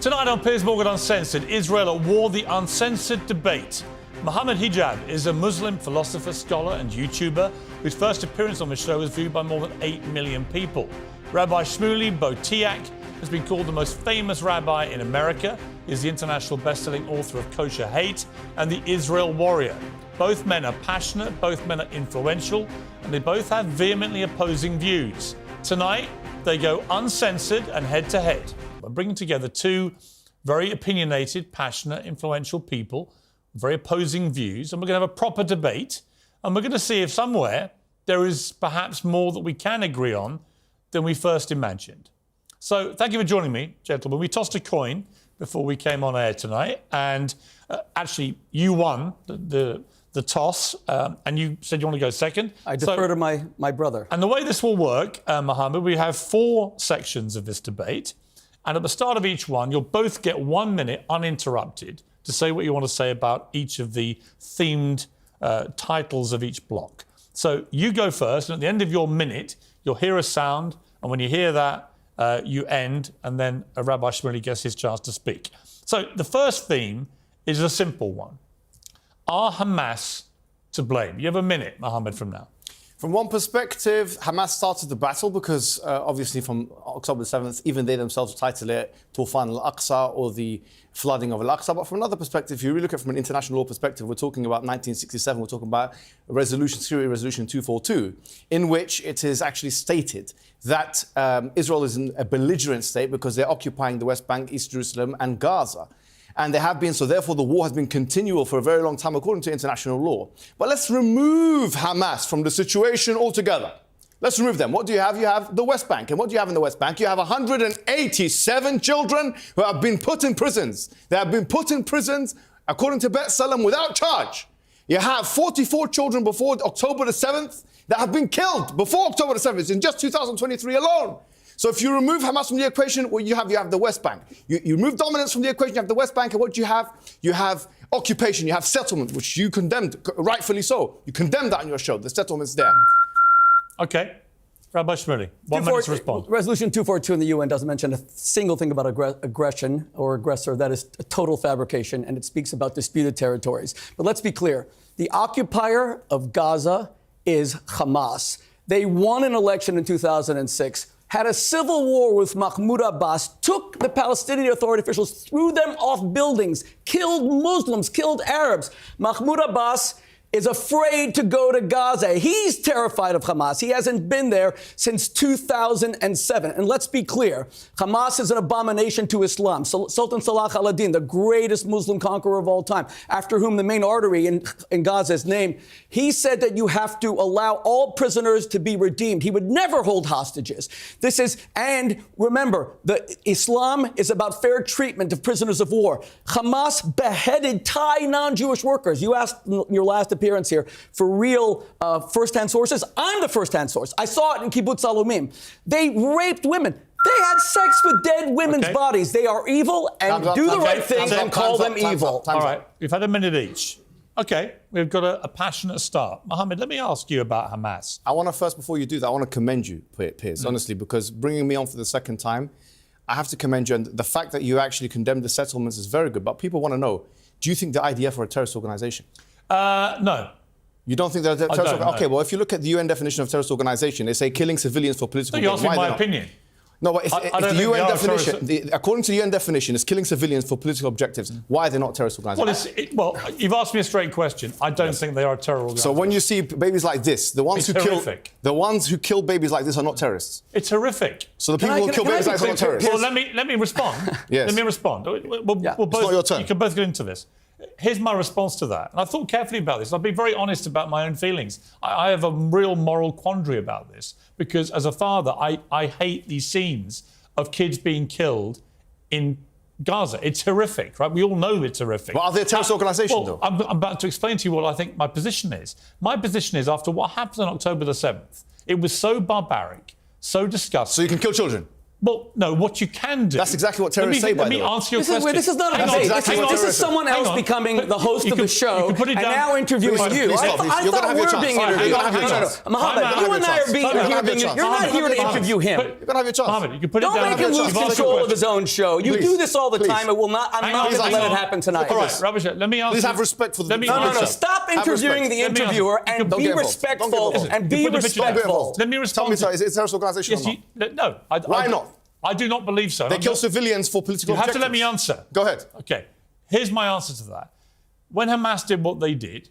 Tonight on Piers Uncensored, Israel at war, the uncensored debate. Mohammed Hijab is a Muslim philosopher, scholar and YouTuber whose first appearance on the show was viewed by more than 8 million people. Rabbi Shmuley has been called the most famous rabbi in America. He is the international best-selling author of Kosher Hate and The Israel Warrior. Both men are passionate, both men are influential, and they both have vehemently opposing views. Tonight, they go uncensored and head-to-head. We're bringing together two very opinionated, passionate, influential people, very opposing views, and we're going to have a proper debate, and we're going to see if somewhere there is perhaps more that we can agree on than we first imagined. So thank you for joining me, gentlemen. We tossed a coin before we came on air tonight, and actually you won the toss, and you said you want to go second. I defer to my brother. And the way this will work, Mohammed, we have 4 sections of this debate, and at the start of each one, you'll both get 1 minute uninterrupted to say what you want to say about each of the themed titles of each block. So you go first, and at the end of your minute, you'll hear a sound, and when you hear that, you end, and then Rabbi Shmuley gets his chance to speak. So the first theme is a simple one. Are Hamas to blame? You have a minute, Mohammed, from now. From one perspective, Hamas started the battle because, obviously, from October 7th, even they themselves title it Tufan al-Aqsa or the flooding of al-Aqsa. But from another perspective, if you really look at it from an international law perspective, we're talking about 1967, we're talking about Security Resolution 242, in which it is actually stated that Israel is in a belligerent state because they're occupying the West Bank, East Jerusalem and Gaza. And they have been, so therefore the war has been continual for a very long time according to international law. But let's remove Hamas from the situation altogether. Let's remove them. What do you have? You have the West Bank. And what do you have in the West Bank? You have 187 children who have been put in prisons. They have been put in prisons, according to Bet Salem, without charge. You have 44 children before October the 7th that have been killed before October the 7th in just 2023 alone. So if you remove Hamas from the equation, what you have the West Bank. You remove dominance from the equation, you have the West Bank, and what do you have? You have occupation, you have settlement, which you condemned, rightfully so. You condemned that on your show. The settlement's there. Okay. Rabbi Shmuley, 1 minute to respond. Resolution 242 in the UN doesn't mention a single thing about aggression or aggressor. That is a total fabrication, and it speaks about disputed territories. But let's be clear. The occupier of Gaza is Hamas. They won an election in 2006. Had a civil war with Mahmoud Abbas, took the Palestinian Authority officials, threw them off buildings, killed Muslims, killed Arabs. Mahmoud Abbas is afraid to go to Gaza. He's terrified of Hamas. He hasn't been there since 2007. And let's be clear, Hamas is an abomination to Islam. Sultan Salah al-Din, the greatest Muslim conqueror of all time, after whom the main artery in Gaza is named, he said that you have to allow all prisoners to be redeemed. He would never hold hostages. And remember, Islam is about fair treatment of prisoners of war. Hamas beheaded Thai non-Jewish workers. You asked in your last appearance here for real first-hand sources. I'm the first-hand source. I saw it in Kibbutz Alumim. They raped women. They had sex with dead women's bodies. They are evil, and do the right thing and call them evil. All right, we've had a minute each. Okay, we've got a passionate start. Mohammed, let me ask you about Hamas. I want to first, before you do that, I want to commend you, Piers, honestly, because bringing me on for the second time, I have to commend you. And the fact that you actually condemned the settlements is very good. But people want to know, do you think the IDF are a terrorist organization? No. You don't think they're a terrorist organization? Okay, well, if you look at the UN definition of terrorist organization, they say killing civilians for political gain. So you're asking my opinion? No, but if the UN definition, according to the UN definition, it's killing civilians for political objectives. Why are they not terrorist organizations? Well, you've asked me a straight question. I don't think they are a terror organization. So when you see babies like this, the ones who kill babies like this are not terrorists. It's horrific. So the people who kill babies like this are not terrorists. Well, let me respond. Yes. Let me respond. We'll both, it's not your turn. You can both get into this. Here's my response to that. And I've thought carefully about this. I've been very honest about my own feelings. I have a real moral quandary about this because as a father, I hate these scenes of kids being killed in Gaza. It's horrific, right? We all know it's horrific. But are they a terrorist organisation, though? I'm about to explain to you what I think my position is. My position is after what happened on October the 7th, it was so barbaric, so disgusting. So you can kill children? Well, no, what you can do... That's exactly what terrorists say, by the way. Let me answer your question. This is not a debate. This is someone else becoming the host of the show and now interviewing you. I thought we're being interviewed. Mohammed, you and I are being interviewed. You're not here to interview him. You're going to have your chance. Mohammed, you can put it down. Don't make him lose control of his own show. You do this all the time. I'm not going to let it happen tonight. All right, Rabbi, let me answer. Please have respect for the... No. Stop interviewing the interviewer and be respectful. And be respectful. Let me respond. Tell me, sorry, is it a terrorist organisation or not? No. Why not? I do not believe so. They kill civilians for political objectives. You have to let objectives. me answer. Go ahead. Okay. Here's my answer to that. When Hamas did what they did,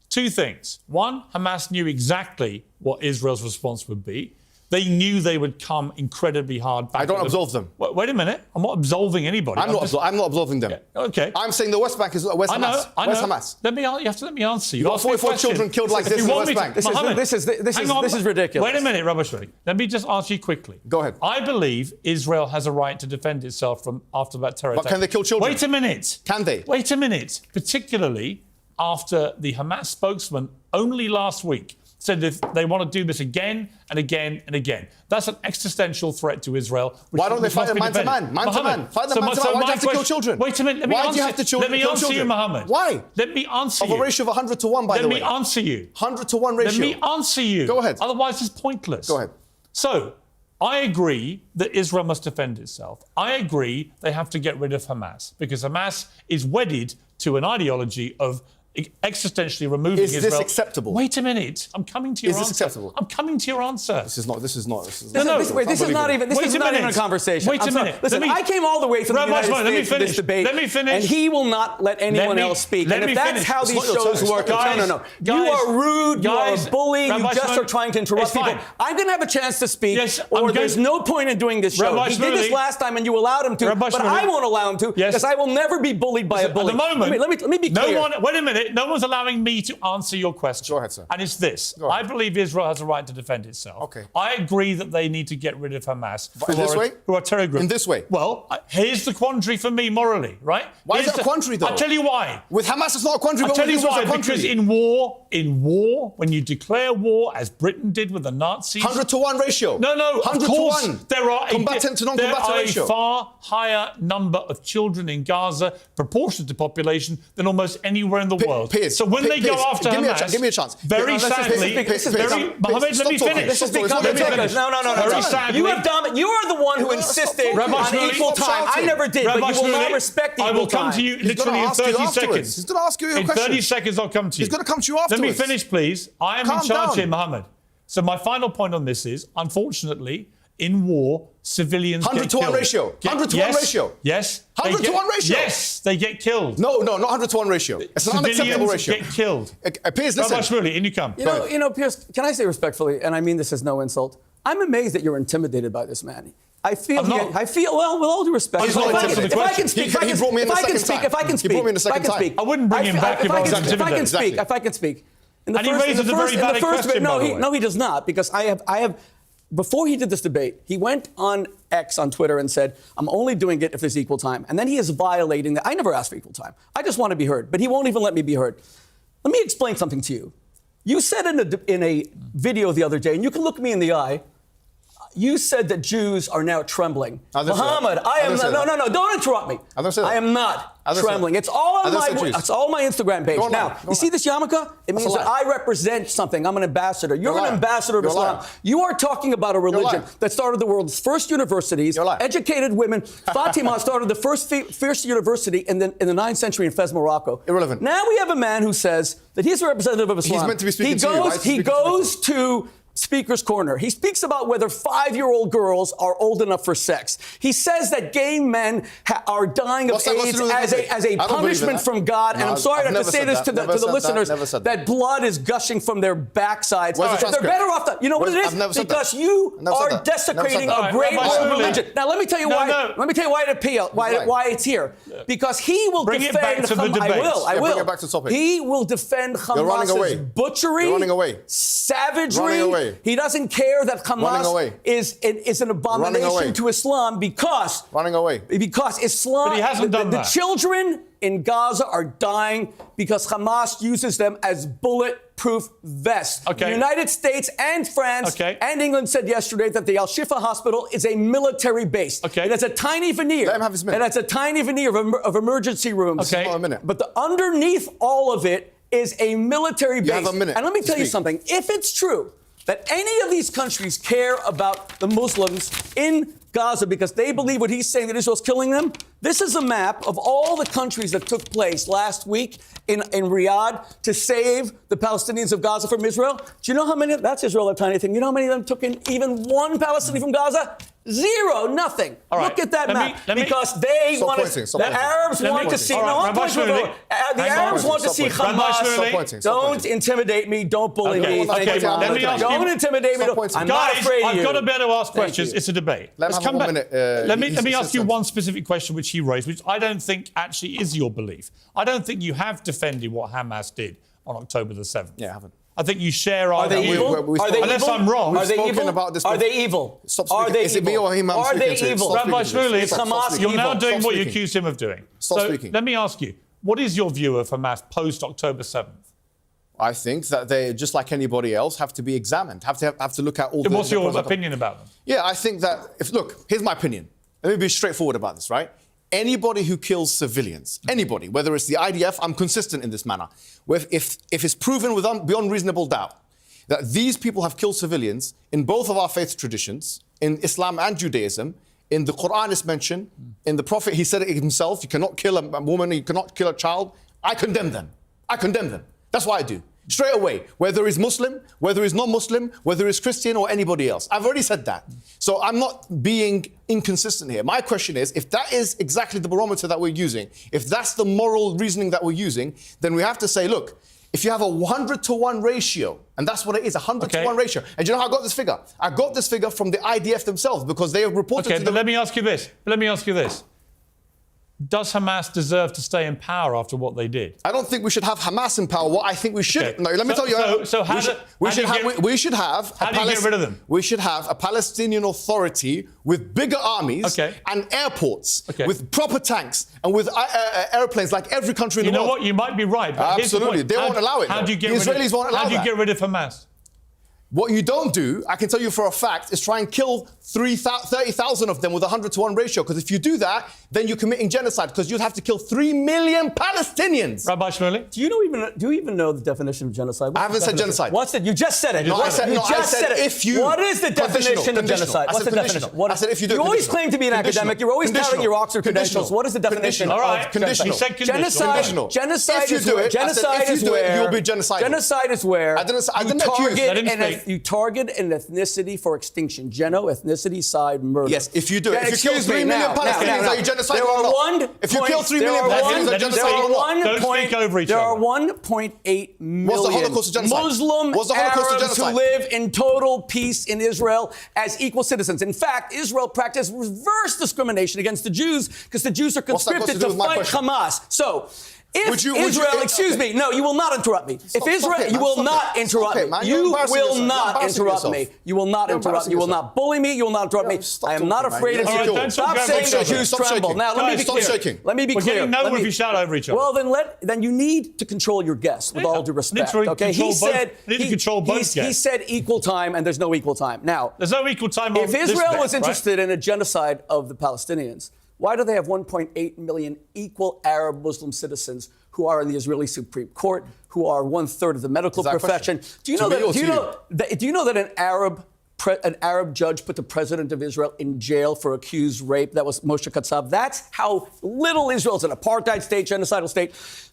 two things. One, Hamas knew exactly what Israel's response would be. They knew they would come incredibly hard back. I don't absolve them. Wait a minute. I'm not absolving anybody. I'm not absolving them. Yeah, okay. I'm saying the West Bank is West Hamas. I know. West Hamas. You have to let me answer. You got 44 children killed like this in the West Bank. This is ridiculous. Wait a minute, Rabbi Shmuley. Let me just answer you quickly. Go ahead. I believe Israel has a right to defend itself from after that terror attack. But can they kill children? Wait a minute. Can they? Wait a minute. Particularly after the Hamas spokesman only last week said that they want to do this again and again and again. That's an existential threat to Israel. Why don't they fight them man to man? Man to man. Fight them man to man. Why do you have to kill children? Wait a minute. Why do you have to let me kill answer children? you, Mohammed. Why? Let me answer you. Of a ratio of 100 to 1, by the way. Let me answer you. 100 to 1 ratio. Let me answer you. Go ahead. Otherwise, it's pointless. Go ahead. So, I agree that Israel must defend itself. I agree they have to get rid of Hamas because Hamas is wedded to an ideology of existentially removing Israel. Is this acceptable? Wait a minute. I'm coming to your answer. Is this acceptable? I'm coming to your answer. This is not. This is not even a conversation. Wait a minute. Listen, I came all the way from the United States for this debate. Let me finish. And he will not let anyone else speak. And if that's how these shows work, no. You are rude, you are a bully, you just are trying to interrupt people. I'm going to have a chance to speak, or there's no point in doing this show. He did this last time and you allowed him to, but I won't allow him to, because I will never be bullied by a bully. At the moment, let me be clear. Wait a minute. No one's allowing me to answer your question. Go ahead, sir. And it's this. I believe Israel has a right to defend itself. Okay. I agree that they need to get rid of Hamas. Who are terror groups. In this way? Well, here's the quandary for me morally, right? Why is it a quandary, though? I'll tell you why. With Hamas, it's not a quandary, I'll but tell you why. Because in war, when you declare war, as Britain did with the Nazis... 100 to 1 ratio. No, 100 of course, to 1. There are combatant to non-combatant ratio. A far higher number of children in Gaza, proportionate to population, than almost anywhere in the world. Piers, so when they go after Hamas... Give me a chance. Very sadly... Mohammed, let me finish. This is becoming... No. Very sadly... You are the one who insisted on equal time. I never did, but you will not respect equal time. I will come to you literally in 30 seconds. He's going to ask you your question. In 30 seconds, I'll come to you. He's going to come to you afterwards. Let me finish, please. I am in charge here, Mohammed. So my final point on this is, unfortunately, in war, civilians 100 get to 1 killed. ratio. 100 to 1 ratio. Yes. 100 to 1 ratio. Yes, they get killed. No, not 100 to 1 ratio. It's an unacceptable ratio. Get killed. Piers, listen. Rabbi Shmuley, in you come. You know, Piers, can I say respectfully, and I mean this as no insult, I'm amazed that you're intimidated by this man. I feel, well, with all due respect, if I can speak, I wouldn't bring him back if I was intimidated. If I can speak. And he raises a very valid question, by the way. No, he does not, because I have, before he did this debate, he went on X on Twitter and said, I'm only doing it if there's equal time. And then he is violating that. I never asked for equal time. I just want to be heard, but he won't even let me be heard. Let me explain something to you. You said in a video the other day, and you can look me in the eye, you said that Jews are now trembling. Mohammed, I am not. No, don't interrupt me. I am not trembling. It's all on my Instagram page. Now, you see this yarmulke? It means that I represent something. I'm an ambassador. You're an ambassador of Islam. You are talking about a religion that started the world's first universities, educated women. Fatima started the first university in the 9th century in Fez, Morocco. Irrelevant. Now we have a man who says that he's a representative of Islam. He's meant to be speaking to you, right? He goes to Speaker's Corner. He speaks about whether 5-year-old girls are old enough for sex. He says that gay men are dying of AIDS as a punishment from God. And I'm sorry to have to say this to the listeners, that blood is gushing from their backsides. They're better off. You know what it is? Because you are desecrating a great world religion. Now let me tell you why. Let me tell you why it's here. Because he will defend. I will. Bring it back to the topic. He will defend Hamas's butchery, savagery, away. He doesn't care that Running Hamas away. is an abomination to Islam because Islam. But he hasn't done the that. children in Gaza are dying because Hamas uses them as bulletproof vests. Okay. The United States and France and England said yesterday that the Al-Shifa hospital is a military base. Okay. It has a tiny veneer. Let him have his minute. It has a tiny veneer of emergency rooms. Okay. Hold on a minute. But underneath all of it is a military base. You have a minute. And let me tell you Speak. something. If it's true that any of these countries care about the Muslims in Gaza because they believe what he's saying, that Israel's killing them, this is a map of all the countries that took place last week in Riyadh to save the Palestinians of Gaza from Israel. Do you know how many? That's Israel, a tiny thing. You know how many of them took in even one Palestinian from Gaza? Zero, nothing. All right. Look at that map. Let me- because they Stop want pointing, to. stop The pointing. Arabs Let want me- to see. all right, No, I'm Rabbi pointing Shmuley. the Hang on. Arabs want to Stop see pointing. Rabbi Hamas. Shmuley. Stop pointing. Stop Don't pointing. intimidate me. Don't bully Okay, me. Thank okay, you, let me ask you- Don't intimidate me. Stop pointing. I'm not Guys, afraid of I've you. got to be able to ask Thank questions. you. It's a debate. Let him Let's have come one back. minute, let me he's ask you insistent. one specific question which he raised, which I don't think actually is your belief. I don't think you have defended what Hamas did on October the 7th. Yeah, I haven't. I think you share our Are they view. evil? we- Are they Unless evil? I'm wrong. Are they We've spoken evil? about this Are they before. evil? Stop Are speaking. they Is it me evil? or him I'm Are speaking they to? evil? Stop Rabbi speaking to Shmuley, this. Is Stop Hamas speaking. you're now evil? doing Stop what you speaking. accused him of doing. Stop so speaking. let me ask you, what is your view of Hamas post-October 7th? I think that they, just like anybody else, have to be examined. Have to look at all. And the what's your pros and cons. opinion about them? Yeah, I think that here's my opinion. Let me be straightforward about this, right? Anybody who kills civilians, anybody, whether it's the IDF, I'm consistent in this manner. If it's proven beyond reasonable doubt that these people have killed civilians in both of our faith traditions, in Islam and Judaism, in the Quran is mentioned, in the Prophet, he said it himself, you cannot kill a woman, you cannot kill a child. I condemn them. I condemn them. That's what I do. Straight away, whether he's Muslim, whether he's non-Muslim, whether he's Christian or anybody else. I've already said that. So I'm not being inconsistent here. My question is, if that is exactly the barometer that we're using, if that's the moral reasoning that we're using, then we have to say, look, if you have a 100-to-1 ratio, and that's what it is, a 100-to-1 ratio. And do you know how I got this figure? I got this figure from the IDF themselves because they have reported to But let me ask you this. Does Hamas deserve to stay in power after what they did? I don't think we should have Hamas in power. What I think we should... Okay. No, let me tell you... So how we should have... How do you get rid of them? We should have a Palestinian Authority with bigger armies and airports, with proper tanks and with airplanes like every country in the world. You know what? You might be right. But here's the Absolutely. point. They won't allow it. How do you get The Israelis won't allow How do you that. get rid of Hamas? What you don't do, I can tell you for a fact, is try and kill 30,000 of them with a 100-to-1 ratio. Because if you do that, then you're committing genocide. Because you'd have to kill 3 million Palestinians. Rabbi Shmuley? Do you even know the definition of genocide? I haven't said genocide. What's it? You just said it. No, I said if you. What is the definition of genocide? What's the definition? I said if you do. You always claim to be an academic. You're always touting your Oxford credentials. What is the definition All right. of Conditional. You said conditional. Genocide If you is do where. it, Genocide is where. you'll be genocidal. Genocide is where I didn't accuse. Let him speak. you target an ethnicity for extinction. Ethnicity side murder. Yes, if you do it. If you kill Excuse 3 me, million now, Palestinians, now. are you genocidal There or are not? If you kill 3 million Palestinians, are you genocidal or not? Don't speak over each other. There are 1.8 million Holocaust of genocide? Muslim What's the Holocaust of Arabs who genocide? live in total peace in Israel as equal citizens. In fact, Israel practiced reverse discrimination against the Jews because the Jews are What's that got to conscripted do to with my fight question? Hamas. So, if Would you- Israel, excuse okay. me, no, you will not interrupt me. Stop If Israel, it, you man. will Stop not it. interrupt Stop it, me. man. You're You embarrassing will yourself. You're not embarrassing interrupt yourself. me. You will not You're interrupt me. You will embarrassing not bully me. You will not interrupt me. stop I am not talking, afraid man. of You're you. insecure. Stop Don't saying shake the shaking. Jews Stop tremble. shaking. Now, let me Guys, be stop clear. shaking. Let me be We're clear. getting nowhere if you shout over each other. Well, then you need to control your guests, with all due respect. Literally Okay, control he both- said need to control both he guests. said equal time, and there's no equal time. Now, There's no equal time on if this Israel bet, was right? interested in a genocide of the Palestinians, why do they have 1.8 million equal Arab Muslim citizens who are in the Israeli Supreme Court, who are 1/3 of the medical Is that a profession? question? Do you To know me that? or to Do you know that an Arab judge put the president of Israel in jail for accused rape? That was Moshe Katsav. That's how little Israel is an apartheid state, genocidal state.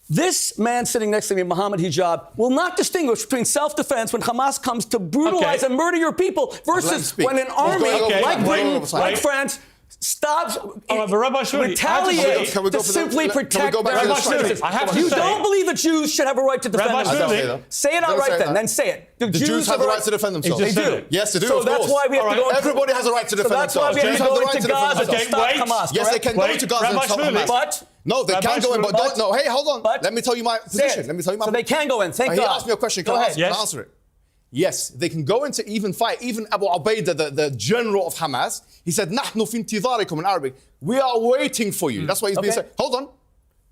This man sitting next to me, Mohammed Hijab, will not distinguish between self-defense when Hamas comes to brutalize and murder your people versus when an army like Britain, like France, stops, but Rabbi Shmuley, retaliates can we go to for the- simply can we protect go back their to the citizens. strike? I have to You say- don't believe that Jews should have a right to defend Rabbi themselves. Shmuley, Say it Don't outright say then. that. Then say it. The Jews have the right to defend themselves. He They just said do. it. Yes, they do, So of that's course. why we have to go. Everybody has a right to defend So that's why themselves. we have to Jews go have the right into to defend Gaza to themselves. stop Wait. Hamas. Yes, they correct? can go Wait, into Gaza Rabbi and stop Shmuley. Hamas. But No, they Rabbi can go in, but Shmuley. don't. No, hey, hold on. But- Let me tell you my Say position. it. Let me tell you my. So they can go in. Thank He God. asked me a question. Go Can I ahead. answer Yes. it? Yes, they can go into even fight. Even Abu Ubaidah, the general of Hamas, he said, "Nahnu fi intidharikum" in Arabic. We are waiting for you. That's what he's been saying. Hold on.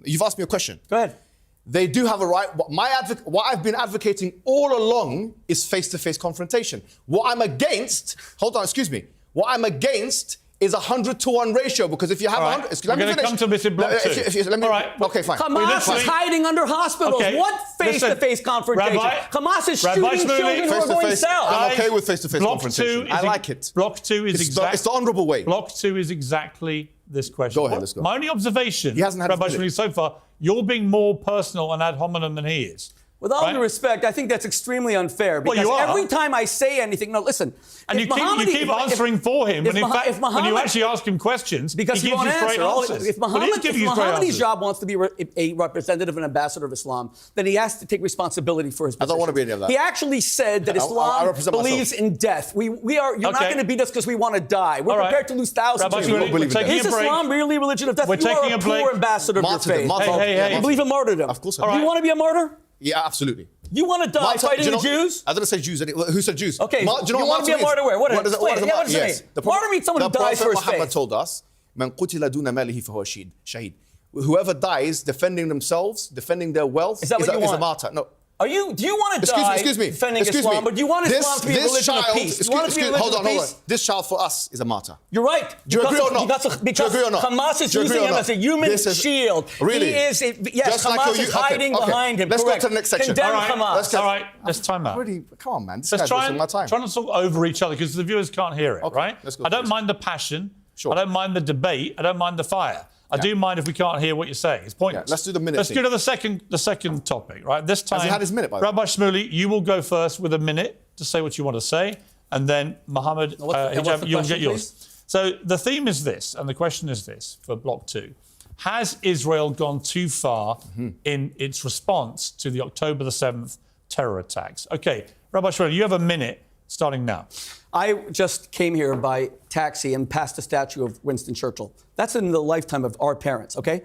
You've asked me a question. Go ahead. They do have a right. What I've been advocating all along is face-to-face confrontation. What I'm against, hold on, excuse me. What I'm against is 100-to-1 ratio, because if you have 100, we're going to come to this in block two. All right. Okay, fine. Hamas is hiding under hospitals. Okay. What face-to-face confrontation? Rabbi, Hamas is Rabbi shooting Shmuley, children who are going south. I'm okay with face-to-face confrontation. I like it. Block two is exactly. It's the honourable way. Block two is exactly this question. Go ahead, let's go. My only observation, He hasn't had Rabbi his minute. Shmuley, so far, you're being more personal and ad hominem than he is. With all due respect, I think that's extremely unfair, because you are. every time I say anything, no, listen. And you keep answering for him, and in fact, when you actually ask him questions, because he he gives won't you straight answer. answers. If Mohammed Hijab wants to be a representative and ambassador of Islam, then he has to take responsibility for his position. I don't want to be any of that. He actually said that Islam believes in death. You're not going to beat us because we want to die. We're prepared to lose thousands of people. Is Islam really a religion of death? You are a poor ambassador of your faith. You believe in martyrdom. Of course. Do you want to be a martyr? Yeah, absolutely. You want to die fighting the Jews? I didn't say Jews. Who said Jews? Okay, you want to be a martyr where? What does it mean? Yes. Martyr means someone who dies for his Muhammad faith. told us, "Man qutila duna malihi fahuwa shaheed." Whoever dies defending themselves, defending their wealth, is a martyr. No. Do you want to die defending Islam, but do you want Islam to be a religion of peace? Hold on. This child for us is a martyr. You're right. Do you agree or not? Because Hamas is using him as a human shield. Really? Yes, Hamas is hiding behind him. Let's go to the next section. Condemn Hamas. All right, let's time out. Come on, man. Let's try not to talk over each other, because the viewers can't hear it, right? I don't mind the passion. Sure. I don't mind the debate. I don't mind the fire. I do mind if we can't hear what you're saying. It's pointless. Yeah, let's do the minute. Let's go to the second topic, right? This time, has he had his minute, by the way? Rabbi Shmuley, you will go first with a minute to say what you want to say, and then Mohammed Hijab, you'll get yours. Please? So the theme is this, and the question is this for Block 2. Has Israel gone too far in its response to the October the 7th terror attacks? Okay, Rabbi Shmuley, you have a minute starting now. I just came here by taxi and passed a statue of Winston Churchill. That's in the lifetime of our parents, okay?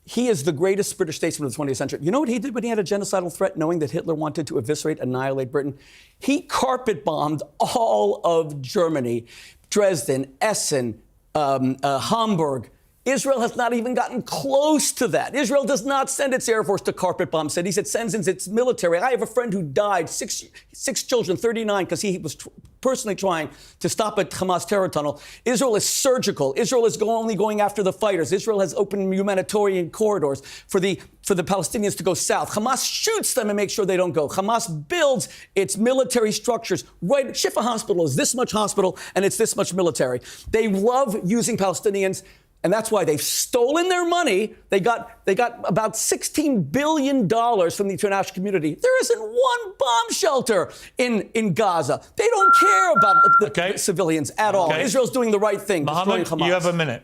He is the greatest British statesman of the 20th century. You know what he did when he had a genocidal threat, knowing that Hitler wanted to eviscerate, annihilate Britain? He carpet bombed all of Germany, Dresden, Essen, Hamburg. Israel has not even gotten close to that. Israel does not send its Air Force to carpet bomb cities. It sends in its military. I have a friend who died, six children, 39, because he was personally trying to stop a Hamas terror tunnel. Israel is surgical. Israel is only going after the fighters. Israel has opened humanitarian corridors for the Palestinians to go south. Hamas shoots them and makes sure they don't go. Hamas builds its military structures. Right, Shifa Hospital is this much hospital, and it's this much military. They love using Palestinians. And that's why they've stolen their money. They got about $16 billion from the international community. There isn't one bomb shelter in Gaza. They don't care about the civilians at all. Israel's doing the right thing. Mohammed, you have a minute.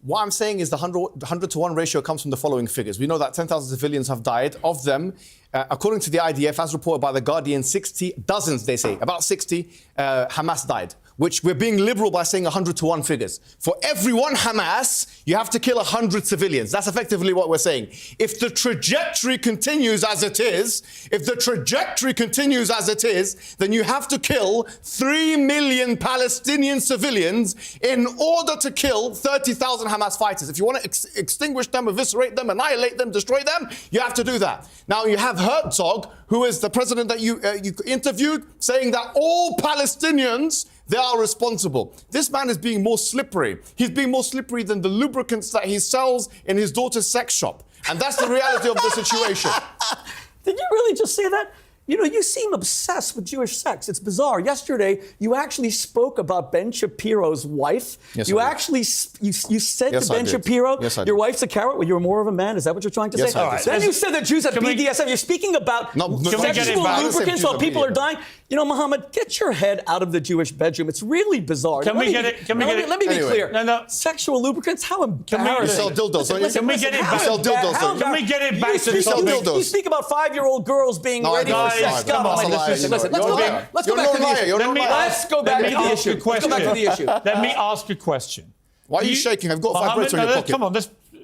What I'm saying is the 100-to-1 ratio comes from the following figures. We know that 10,000 civilians have died. Of them, according to the IDF, as reported by The Guardian, dozens, they say, about 60 Hamas died, which we're being liberal by saying 100-to-1 figures. For every one Hamas, you have to kill 100 civilians. That's effectively what we're saying. If the trajectory continues as it is, then you have to kill 3 million Palestinian civilians in order to kill 30,000 Hamas fighters. If you want to extinguish them, eviscerate them, annihilate them, destroy them, you have to do that. Now, you have Herzog, who is the president that you interviewed, saying that all Palestinians, they are responsible. This man is being more slippery. He's being more slippery than the lubricants that he sells in his daughter's sex shop. And that's the reality of the situation. Did you really just say that? You know, you seem obsessed with Jewish sex. It's bizarre. Yesterday, you actually spoke about Ben Shapiro's wife. Yes, you I did. actually you said Yes, to Ben I did. Shapiro, Yes, I did. your wife's a coward. Well, you're more of a man. Is that what you're trying to Yes, say? I did. All right. Then you said that Jews have BDSM. You're speaking about sexual lubricants while people are dying. You know, Mohammed, get your head out of the Jewish bedroom. It's really bizarre. Let me get it? Let me be clear. No. Sexual lubricants? How embarrassing. You sell dildos, don't you? Can we get it back? You sell dildos, don't you? Can we get it back to the You sell topic? dildos. You speak about 5-year-old girls being ready for sex. come on, Listen, let's go back to the issue. Let's go back to the issue. Let's go back to the issue. Let me ask a question. Why are you shaking? I've got 5 minutes in your pocket. Come on,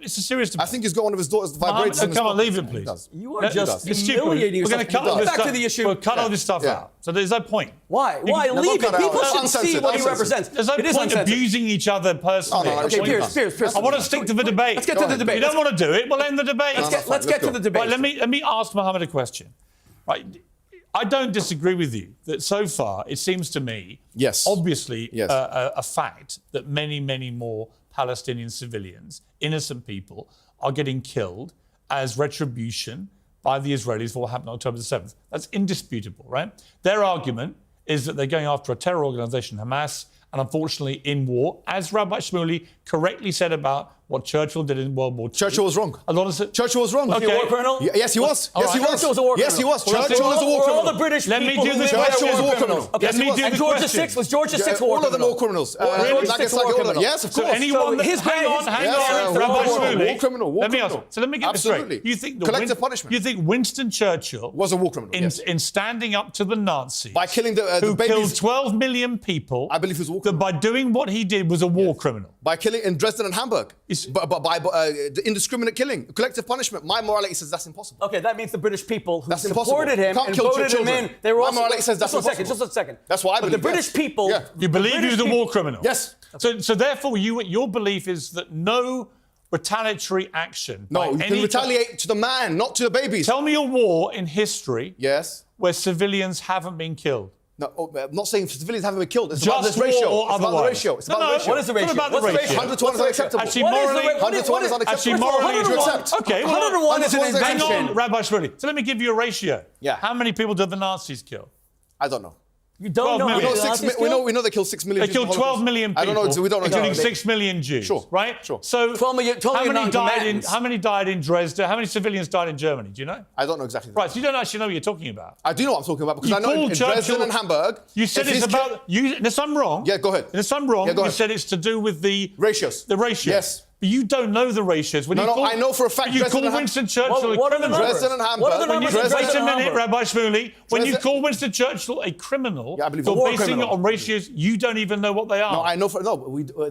it's a serious debate. I think he's got one of his daughters vibrating. Come on, leave it, please. You are just It's stupid. humiliating We're yourself. going to cut all this Back stuff. to the issue. We'll cut all this stuff out. So there's no point. Why? Why? No, Leave don't it. cut it out. People It's should see uncensored. what he Uncensored. represents. There's no It is point uncensored. abusing each other personally. Okay, Piers. I want to stick to the debate. Let's get to the debate. If you don't want to do it, we'll end the debate. Let's get to the debate. Right, let me ask Mohammed a question. Right, I don't disagree with you that so far it seems to me, obviously, a fact that many more Palestinian civilians, innocent people, are getting killed as retribution by the Israelis for what happened on October the 7th. That's indisputable, right? Their argument is that they're going after a terror organization, Hamas, and unfortunately in war, as Rabbi Shmuley correctly said about what Churchill did in World War II. Churchill was wrong. Churchill was wrong. Was he a war criminal? Yes, he was. Yes, he was. Churchill was a war criminal. Yes, he was. Churchill was a war criminal. All the British Let me people do who this lived there Churchill was a war criminal. Okay, Let me do and the George question. VI was George VI a war all of them criminal? war criminals. George Like VI it's a like war all of them. criminal. Yes, of So course. anyone, his hang on, Yes, Rabbi war Shmuley. criminal, war Let me ask. criminal. So let me get this Absolutely. straight. You think Collective punishment. You think Winston Churchill Was a war criminal, yes. in standing up to the Nazis By killing the who babies. killed 12 million people? I believe he was a war that criminal. by doing what he did was a war criminal. By killing in Dresden and Hamburg. It's- By the indiscriminate killing. Collective punishment. My morality says that's impossible. Okay, that means the British people who That's supported impossible. him Can't and kill voted him children. in, they were My also... morality says that's just impossible. a second. That's what I But believe, the British yes. people... Yeah. You believe he was a war criminal? Yes. So therefore, your belief is that no retaliatory action. No, by you can any retaliate to the man, not to the babies. Tell me a war in history Yes. where civilians haven't been killed. No, I'm not saying civilians haven't been killed. It's Just about this war ratio. or It's about the otherwise? ratio. It's No, about the no, ratio. What is the ratio? What about the What's the ratio? 100 to 1 is unacceptable. Actually, What is the morally, ra- what 100 to 1 is unacceptable. actually, morally, Would you accept? Okay, 101 is an 101 is hang invention. on, Rabbi Shmuley. So let me give you a ratio. Yeah. How many people did the Nazis kill? I don't know. You don't 12 know how million. many Nazis We know they killed 6 million. They Jews killed in the 12 Holocaust. million people. I don't know. We don't know. including exactly. 6 million Jews. Sure, Right? sure. So 12 million non-combatants. how many died in Dresden? How many civilians died in Germany? Do you know? I don't know exactly. Right. So you don't actually know what you're talking about. I do know what I'm talking about because You I know in called Dresden and Hamburg. You said if it's he's about you. Unless I'm wrong. Yeah, go ahead. Unless I'm wrong. Yeah, go you ahead. said it's to do with the Ratios. The ratios. Yes. But you don't know the ratios. When No, you no, call, I know for a fact You Dresden call and Winston Churchill a What are the criminal. numbers? Dresden and Hamburg. What are the When you- numbers? in Wait Dresden a and minute, Hamburg? Rabbi Shmuley. When you Dresden- call Winston Churchill a criminal, Yeah, I believe you're a war basing criminal. it on ratios you don't even know what they are. No, I know.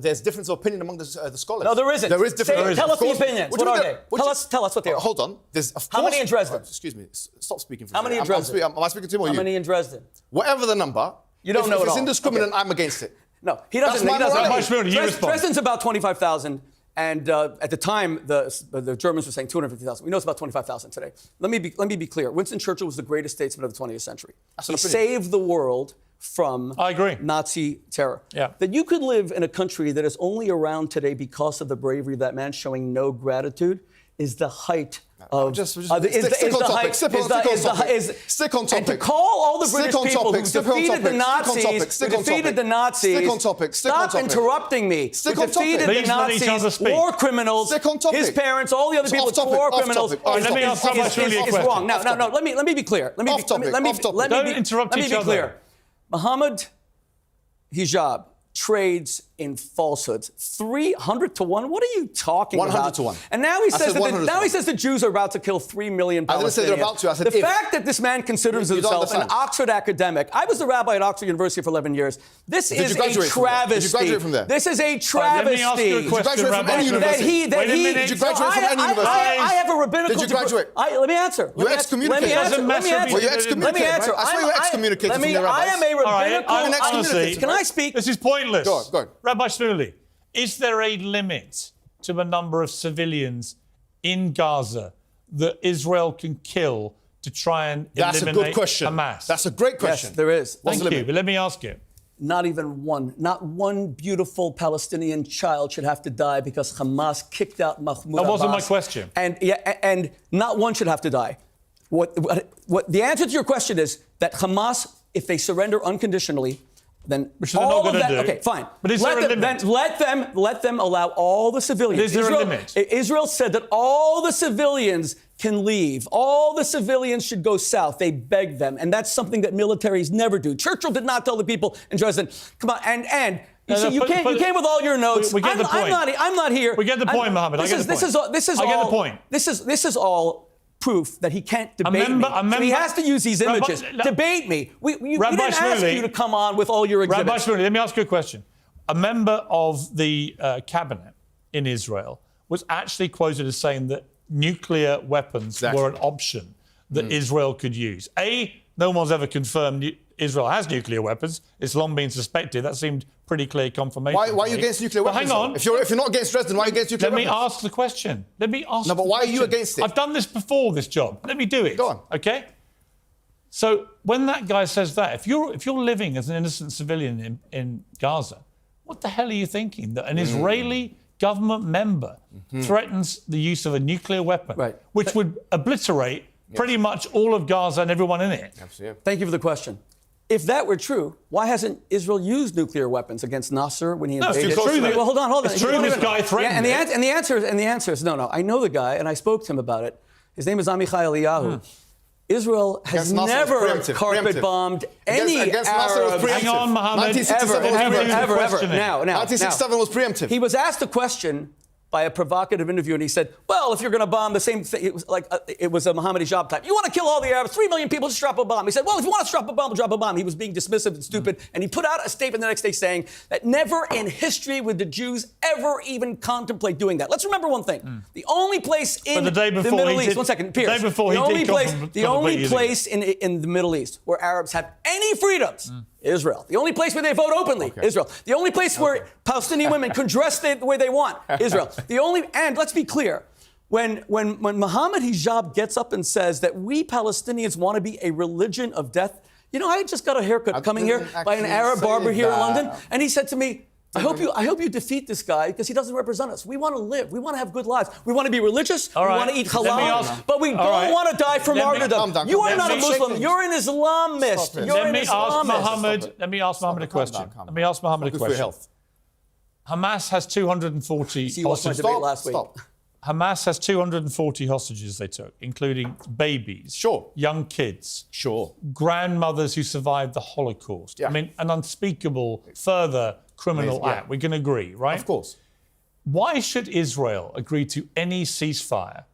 There's difference of opinion among the scholars. No, there isn't. There is difference. Tell us the Of course. opinions. What What do you are mean they? that- Tell us what they are. Hold on. There's of How many course- in Dresden? Excuse me. Stop speaking for How me. many in Dresden? Am I speaking to him or How you? many in Dresden? Whatever the number. You don't if, know if it it's all. indiscriminate, Okay. I'm against it. No, he doesn't. That's my He doesn't. morality. Rabbi Shmuley, you respond. Dresden's about 25,000. And at the time, the Germans were saying 250,000. We know it's about 25,000 today. Let me be clear. Winston Churchill was the greatest statesman of the 20th century. That's He an opinion. saved the world from I agree. Nazi terror. Yeah. That you could live in a country that is only around today because of the bravery of that man showing no gratitude is the height of... Stick on topic. Stick on topic. And to call all the British people who defeated the Nazis, Stick on topic. Stop interrupting me. Stick Who on topic. defeated the Please let each other Nazis, speak. war criminals, Stick on topic. his parents, all the other It's people, off topic, war off criminals. topic, off Let me ask Rabbi Shmuley a Is question. wrong. No. Let me be clear. Let me Off topic, off topic. Don't interrupt let me each be other. clear. Mohammed Hijab trades in falsehoods. 300 to 1? What are you talking 100 about? to 1. And now he I says said 100 to now he 1. says the Jews are about to kill 3 million Palestinians. I didn't say they're about to. I said the if. fact that this man considers You don't himself an understand. Oxford academic. I was the rabbi at Oxford University for 11 years. This Did is you graduate a from there? travesty. Did you graduate from there? This is a Let travesty. me ask you a question, graduate from Rabbi any Shmuley. university? Wait a minute. Did you graduate from any I university? have a rabbinical Did you degree. graduate? Let me answer. You're excommunicated. Doesn't matter if Well, you're Let excommunicated. Let me answer. Right? I saw you were excommunicated Let me. from the I rabbis. am a All right, rabbinical. honestly, Can I speak? This is pointless. Go on. Rabbi Shmuley, is there a limit to the number of civilians in Gaza that Israel can kill to try and That's a eliminate good question. Hamas? That's a great question. Yes, there is. What's Thank the you, limit? but let me ask you. Not even one. Not one beautiful Palestinian child should have to die because Hamas kicked out Mahmoud That wasn't Abbas. my question. And not one should have to die. What the answer to your question is that Hamas, if they surrender unconditionally, then Which they're not all of gonna that. do. Okay, fine. But is there a limit? Then let them allow all the civilians. Is there a limit? Israel said that all the civilians can leave. All the civilians should go south. They begged them, and that's something that militaries never do. Churchill did not tell the people in Dresden, "Come on," and. You came with all your notes. We get the point. I'm not here. We get the point, Mohammed. I get the point. I get the point. This is all proof that he can't debate me. So he has to use these images. Debate me. We didn't ask you to come on with all your exhibits. Rabbi Shmuley, let me ask you a question. A member of the cabinet in Israel was actually quoted as saying that nuclear weapons were an option that Israel could use. No one's ever confirmed Israel has nuclear weapons. It's long been suspected. That seemed pretty clear confirmation. Why are you against nuclear weapons? Hang on. If you're not against Dresden, why are you against nuclear weapons? Let me ask the question. No, but why are you against it? I've done this before, this job. Let me do it. Go on. Okay? So when that guy says that, if you're living as an innocent civilian in Gaza, what the hell are you thinking? That an Israeli government member threatens the use of a nuclear weapon, which would obliterate pretty much all of Gaza and everyone in it? Absolutely. Thank you for the question. If that were true, why hasn't Israel used nuclear weapons against Nasser when he invaded? It's true. Well, hold on. It's true this guy threatened it. And the answer is no. I know the guy, and I spoke to him about it. His name is Amichai Eliyahu. Israel has never carpet bombed any Arab. Hang on, Mohammed. 1967 ever. Now. 1967 was preemptive. He was asked a question by a provocative interview, and he said, well, if you're going to bomb the same thing, it was a Mohammed Hijab type. You want to kill all the Arabs, 3 million people, just drop a bomb. He said, well, if you want to drop a bomb, drop a bomb. He was being dismissive and stupid, and he put out a statement the next day saying that never in history would the Jews ever even contemplate doing that. Let's remember one thing. The only place in the Middle East, one second, Piers, the only place in the Middle East where Arabs have any freedoms, Israel. The only place where they vote openly, Israel. The only place where Palestinian women can dress the way they want, Israel. And let's be clear, when Mohammed Hijab gets up and says that we Palestinians want to be a religion of death, you know, I just got a haircut coming here by an Arab barber here in London, and he said to me, I hope you defeat this guy because he doesn't represent us. We want to live. We want to have good lives. We want to be religious. We want to eat halal. But we don't want to die for martyrdom. You are not a Muslim. You're an Islamist. You're an Islamist. Let me ask Mohammed a question. Let me ask Mohammed a question. Hamas has 240 hostages. Hamas has 240 hostages they took, including babies, young kids, grandmothers who survived the Holocaust. I mean, an unspeakable further criminal act. We can agree, right? Of course. Why should Israel agree to any ceasefire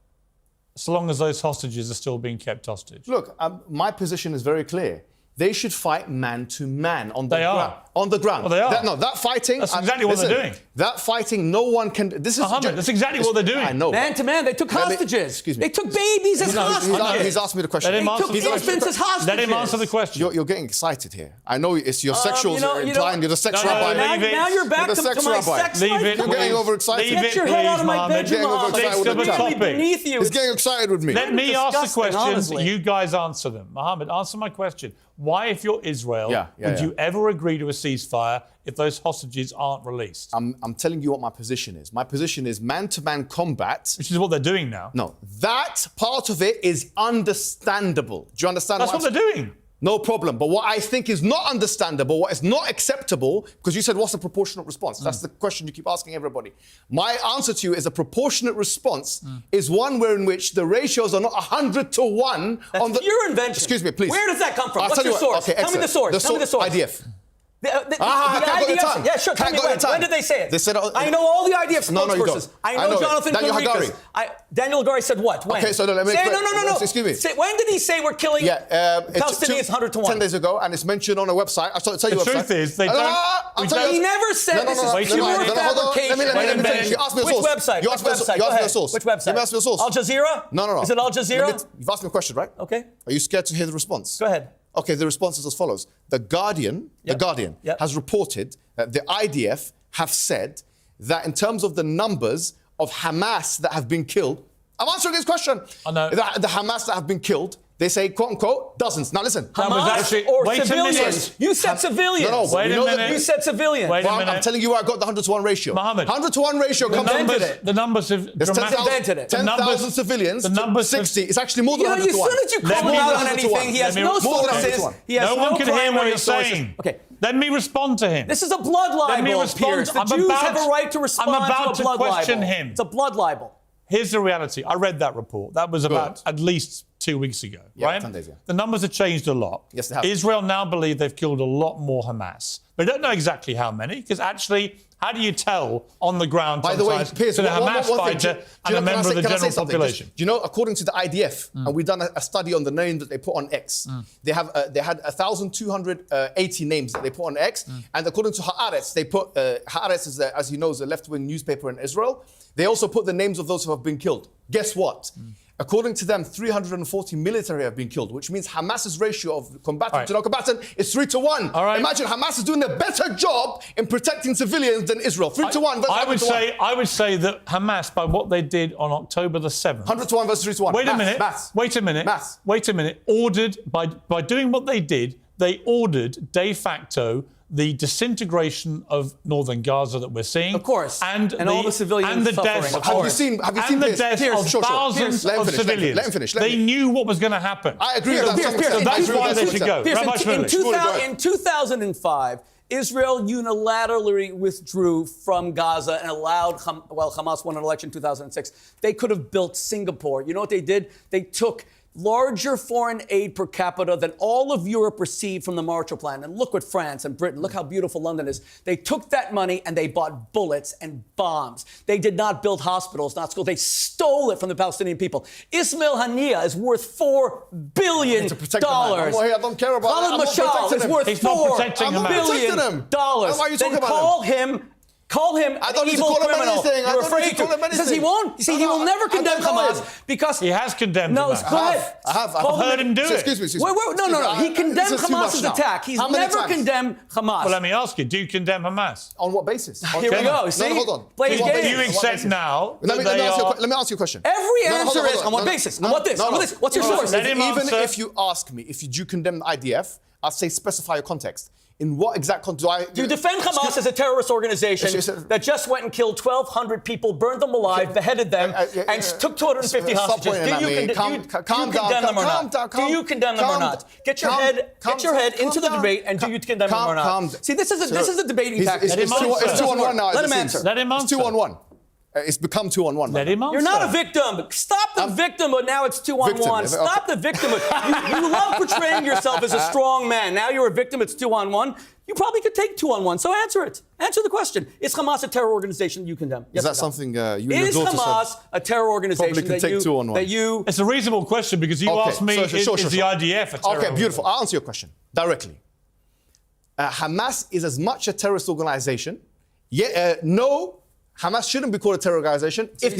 so long as those hostages are still being kept hostage? Look, my position is very clear. They should fight man to man on the ground. On the ground. Well, they are. That fighting. That's exactly what they're doing. That fighting, no one can. This is Mohammed, that's exactly what they're doing. I know. Man to man, they took hostages. Excuse me. They took babies as hostages. He's asked me the question. They took infants as hostages. Let him answer the question. You're getting excited here. I know it's your sexuals implying you're the sex rabbi. Now you're back to my sex life. You're getting overexcited. Get your head out of my bedroom. He's getting excited with me. Let me ask the questions. You guys answer them. Mohammed, answer my question. Why, if you're Israel, would you ever agree to a ceasefire if those hostages aren't released? I'm telling you what my position is. My position is man-to-man combat. Which is what they're doing now. No, that part of it is understandable. Do you understand? That's what they're doing. No problem. But what I think is not understandable, what is not acceptable, because you said, what's a proportionate response? That's the question you keep asking everybody. My answer to you is a proportionate response is one where in which the ratios are not 100 to 1. That's your invention. Excuse me, please. Where does that come from? What's your source? Okay, tell me the source. Tell me the source. IDF. The IDF. Yeah, sure. Tell me when did they say it? They said, I know all the IDF spokespersons. I know Jonathan Conricus. Daniel Hagari said what? When? Okay, so let me... No. Excuse me. When did he say we're killing Palestinians 100 to 1? 10 days ago, and it's mentioned on a website. I'll tell you the truth is, they don't... He never said this is pure fabrication. Let me you asked me a source. Which website? You asked me a source. Which website? You asked me a source. Al Jazeera? No. Is it Al Jazeera? You've asked me a question, right? Okay. Are you scared to hear the response? Go ahead. Okay, the response is as follows. The Guardian has reported that the IDF have said that in terms of the numbers of Hamas that have been killed, I'm answering this question. I know. The Hamas that have been killed, they say, quote unquote, dozens. Now listen. Hamas or civilians? You said civilians. No, wait a minute. You said civilians. Wait a minute. I'm telling you where I got the 100 to 1 ratio. Mohammed. 100 to 1 ratio comes from the numbers have invented it. 10,000 civilians. The numbers 60. It's actually more than 100 to 1. As soon as you call him out on anything, he has no sources. No one can hear what he's saying. Okay. Let me respond to him. This is a blood libel, Let me respond. Piers. The Jews have a right to respond to a blood libel. I'm about to question him. It's a blood libel. Here's the reality. I read that report. That was about at least 2 weeks ago, right? 10 days, The numbers have changed a lot. Yes, they have. Israel now believe they've killed a lot more Hamas. They don't know exactly how many, because actually, how do you tell on the ground By the way, Piers, to the Hamas fighter and a member of the general population? Do you know, according to the IDF, and we've done a study on the name that they put on X, they had 1,280 names that they put on X, and according to Haaretz, they put Haaretz is, as you know, is a left-wing newspaper in Israel. They also put the names of those who have been killed. Guess what? According to them, 340 military have been killed, which means Hamas's ratio of combatant to non-combatant is 3-1. All right. Imagine Hamas is doing a better job in protecting civilians than Israel. 3-1 versus I would say that Hamas, by what they did on October the 7th, 100-1 versus 3-1. Wait a minute. Wait a minute. Ordered by doing what they did, they ordered de facto the disintegration of northern Gaza that we're seeing. Of course. And all the civilians and the suffering. deaths Have you seen and the deaths of thousands of civilians. Let him finish. They knew what was going to happen. I agree with that. So that's why they should go. Piers, Rabbi Shmuley. in 2005, Israel unilaterally withdrew from Gaza and allowed, Hamas won an election in 2006. They could have built Singapore. You know what they did? They took larger foreign aid per capita than all of Europe received from the Marshall Plan. And look what France and Britain, look how beautiful London is. They took that money and they bought bullets and bombs. They did not build hospitals, not schools. They stole it from the Palestinian people. Ismail Haniyeh is worth $4 billion. I don't care about Khalid Mashal is worth $4 billion. Why are you talking about him? Call him an evil criminal. You're afraid to. He says he won't. You see, he will never condemn Hamas because he has condemned Hamas. Go ahead. I've heard him do it. Excuse me. No. He condemned Hamas's attack. He's never condemned Hamas. Well, let me ask you: do you condemn Hamas? On what basis? Here we go. See, hold on. Play his game. You accept now? Let me ask you a question. Every answer is on what basis? On what this? On this? What's your source? Even if you ask me, if you do condemn the IDF, I'd say specify your context. In what exact context do you defend Hamas as a terrorist organization that just went and killed 1,200 people, burned them alive, beheaded them, and took 250 hostages? Do you condemn them or not? Do you condemn them or not? Get your head into the debate, and do you condemn them or not? See, this is a debating tactic. It's 2-on-1 now. Let him answer. Let him answer. It's 2-on-1. It's become 2-on-1. Let him answer. You're not a victim. Stop the victim, but now it's 2-on-1. Stop the victim. You love portraying yourself as a strong man. Now you're a victim. It's 2-on-1. You probably could take 2-on-1. So answer it. Answer the question. Is Hamas a terror organization you condemn? Yes, is that something you and your is daughter Hamas a terror organization that you? It's a reasonable question because you asked me, is the IDF a terror Okay, beautiful. I'll answer your question directly. Hamas is as much a terrorist organization. No, Hamas shouldn't be called a terror organization if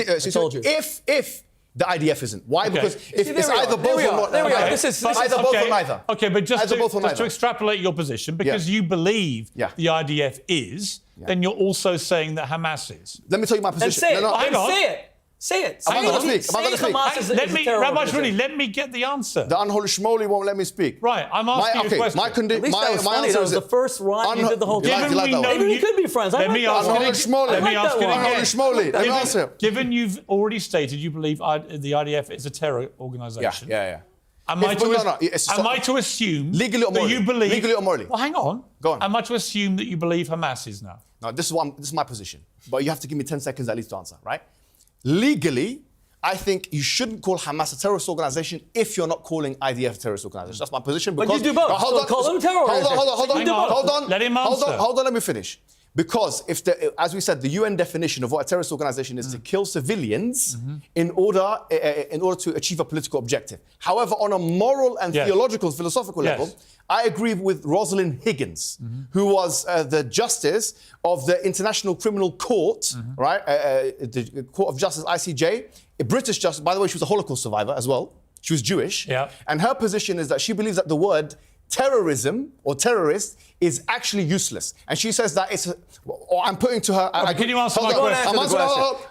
the IDF isn't. Why? Because if it's either both or not. There we are. This is either both or neither. Okay, but just to extrapolate your position, because you believe the IDF is, then you're also saying that Hamas is. Let me tell you my position. Say it. Say it. I'm not going to speak. Rabbi Shmuley, let me get the answer. The unholy Shmuley won't let me speak. Right, I'm asking you a question. My answer is the first run you did the whole time. Maybe we could be friends. Let me ask it again. Given you've already stated you believe the IDF is a terror organization. Yeah. Am I to assume legally or morally? that you believe... Legally or morally? Well, hang on. Go on. Am I to assume that you believe Hamas is now? No, this is my position. But you have to give me 10 seconds at least to answer, right? Legally, I think you shouldn't call Hamas a terrorist organization if you're not calling IDF a terrorist organization. That's my position. But you do both. Call them terror organizations. Hold on. Let him answer. Hold on, let me finish. Because as we said, the UN definition of what a terrorist organization is to kill civilians in order to achieve a political objective. However, on a moral and theological, philosophical level, I agree with Rosalind Higgins, who was the justice of the International Criminal Court, right? The Court of Justice, ICJ, a British justice. By the way, she was a Holocaust survivor as well. She was Jewish. And her position is that she believes that the word terrorism or terrorist is actually useless. And she says that I'm putting to her... Can you answer my question?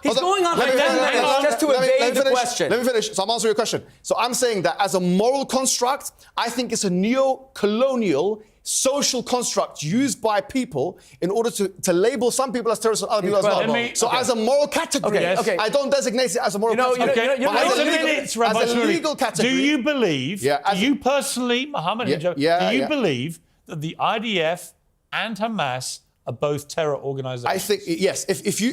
He's going on for 10 minutes just to evade the question. Let me finish. So I'm answering your question. So I'm saying that as a moral construct, I think it's a neo-colonial social construct used by people in order to label some people as terrorists and other people as well. So as a moral category, I don't designate it as a moral category. As a legal category. Do you believe, you personally, Mohammed Hijab, do you believe that the IDF and Hamas are both terror organizations? I think yes. If you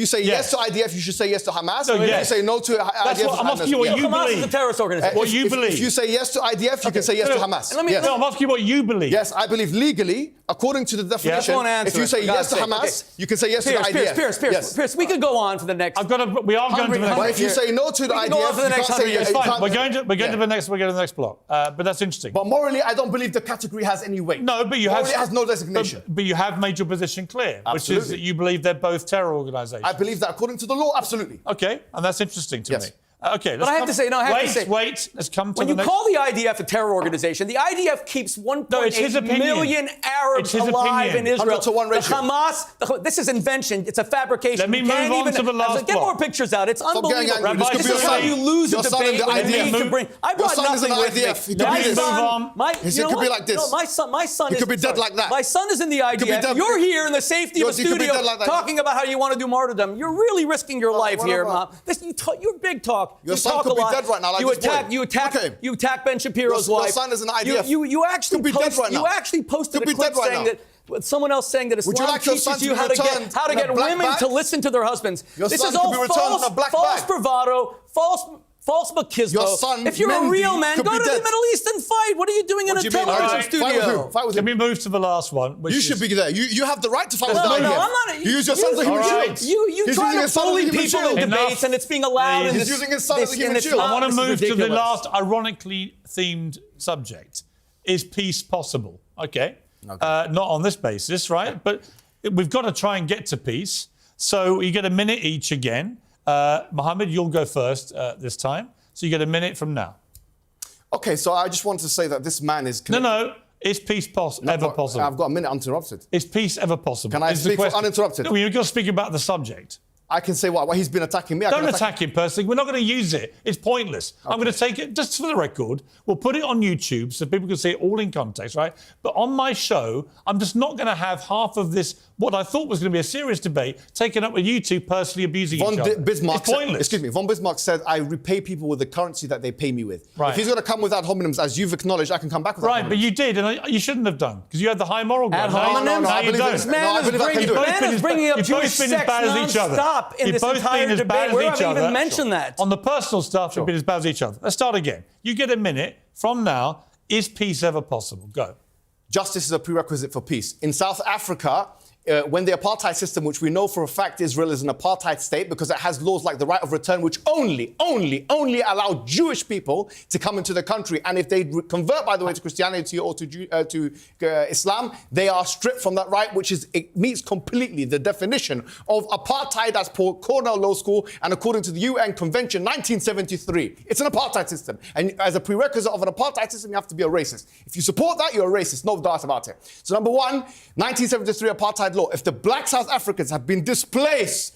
say yes to IDF, you should say yes to Hamas. If you say no to IDF, I'm asking you what you believe. Hamas is a terrorist organization. What you believe. If you say yes to IDF, you can say yes to Hamas. No, I'm asking you what you believe. Yes, I believe legally, according to the definition, if you say yes to Hamas, you can say yes to the IDF. Piers, we could go on for the next. We are going to the next. But if you say no to the IDF, you can't say yes. It's fine. We're going to the next. We're going to the next block. But that's interesting. But morally, I don't believe the category has any weight. No, but you have. Morally, it has no designation. But you have made made your position clear, which is Absolutely. that you believe they're both terror organisations. I believe that according to the law, absolutely. Okay, and that's interesting to Yes. me. Okay, But I have to say, wait, let's come to when the you next... call the IDF a terror organization, the IDF keeps 1.8 million Arabs alive in Israel. 100 to 1 ratio. The Hamas, this is invention. It's a fabrication. Let me You move can't on even, to the last Get block. more pictures out. It's getting unbelievable. angry. This could This be is your how son. you lose a Your son in debate the when you IDF. need to bring... I Your brought son is in nothing the with me. IDF. He could My be this. son, He could be like this. No, my son He is... could be dead sorry. like that. My son is in the IDF. dead. You're here in the safety of a He could be studio dead like that. talking about how you want to do martyrdom. You're really risking your life here, whatever. Mom. You're big talk. Your You son talk could a be lot. dead right now, like you this boy. attack. Okay. You attack Ben Shapiro's Your wife. son is an IDF. You actually Could be dead post, right now. You actually posted Could a be clip dead right saying now. that. With someone else saying that Would you Islam like your teaches son to you be how to returned get in a black women bag? to listen to their husbands. Your This son is could all be returned in a black false bag. bravado, false machismo. Your son, if you're a Mendy, real man, could go be to the dead. Middle East and fight. What are you doing in a do you mean? television All right, studio? fight with who? Fight with Let who? me move to the last one. Which You is, should be there. You have the right to fight with the No, IDF. I'm not. You use your son as a human All shield. right. You He's try using to his son as a bully human people shield. in debates, Enough. and it's being allowed. Please. in He's this- using his son as a this- human in this- shield. I want to this is move to the ridiculous. last ironically themed subject. Is peace possible? Okay. Not on this basis, right? But we've got to try and get to peace. So you get a minute each again. Mohammed, you'll go first this time. So you get a minute from now. Okay, so I just want to say that this man is... No. Is peace ever possible? I've got a minute uninterrupted. Is peace ever possible? Can I Is the speak question. uninterrupted? No, you've got to speak about the subject. I can say what? Well, he's been attacking me. I Don't can attack him personally. We're not going to use it. It's pointless. I'm going to take it, just for the record, we'll put it on YouTube so people can see it all in context, right? But on my show, I'm just not going to have half of this, what I thought was going to be a serious debate, taken up with you two personally abusing each other. Bismarck It's pointless. Excuse me. Von Bismarck said, I repay people with the currency that they pay me with. Right. If he's going to come with ad hominems, as you've acknowledged, I can come back with ad Right, but hominems. you did, and you shouldn't have done, because you had the high moral ground. Ad hominems? Now I you believe don't. it. This No, I man believe I can do it. is bringing up You've both Jewish been as sex bad as each other. non-stop in You've this both entire been as debate. bad as We each haven't other. even mentioned that. On the personal stuff, you've been as bad as each other. Let's start again. You get a minute from now. Is peace ever possible? Go. Justice is a prerequisite for peace. In South Africa, when the apartheid system, which we know for a fact Israel is an apartheid state because it has laws like the right of return, which only allow Jewish people to come into the country. And if they convert, by the way, to Christianity or to Islam, they are stripped from that right, it meets completely the definition of apartheid as per Cornell Law School and according to the UN Convention 1973. It's an apartheid system. And as a prerequisite of an apartheid system, you have to be a racist. If you support that, you're a racist. No doubt about it. So number one, 1973 apartheid law. If the black South Africans have been displaced,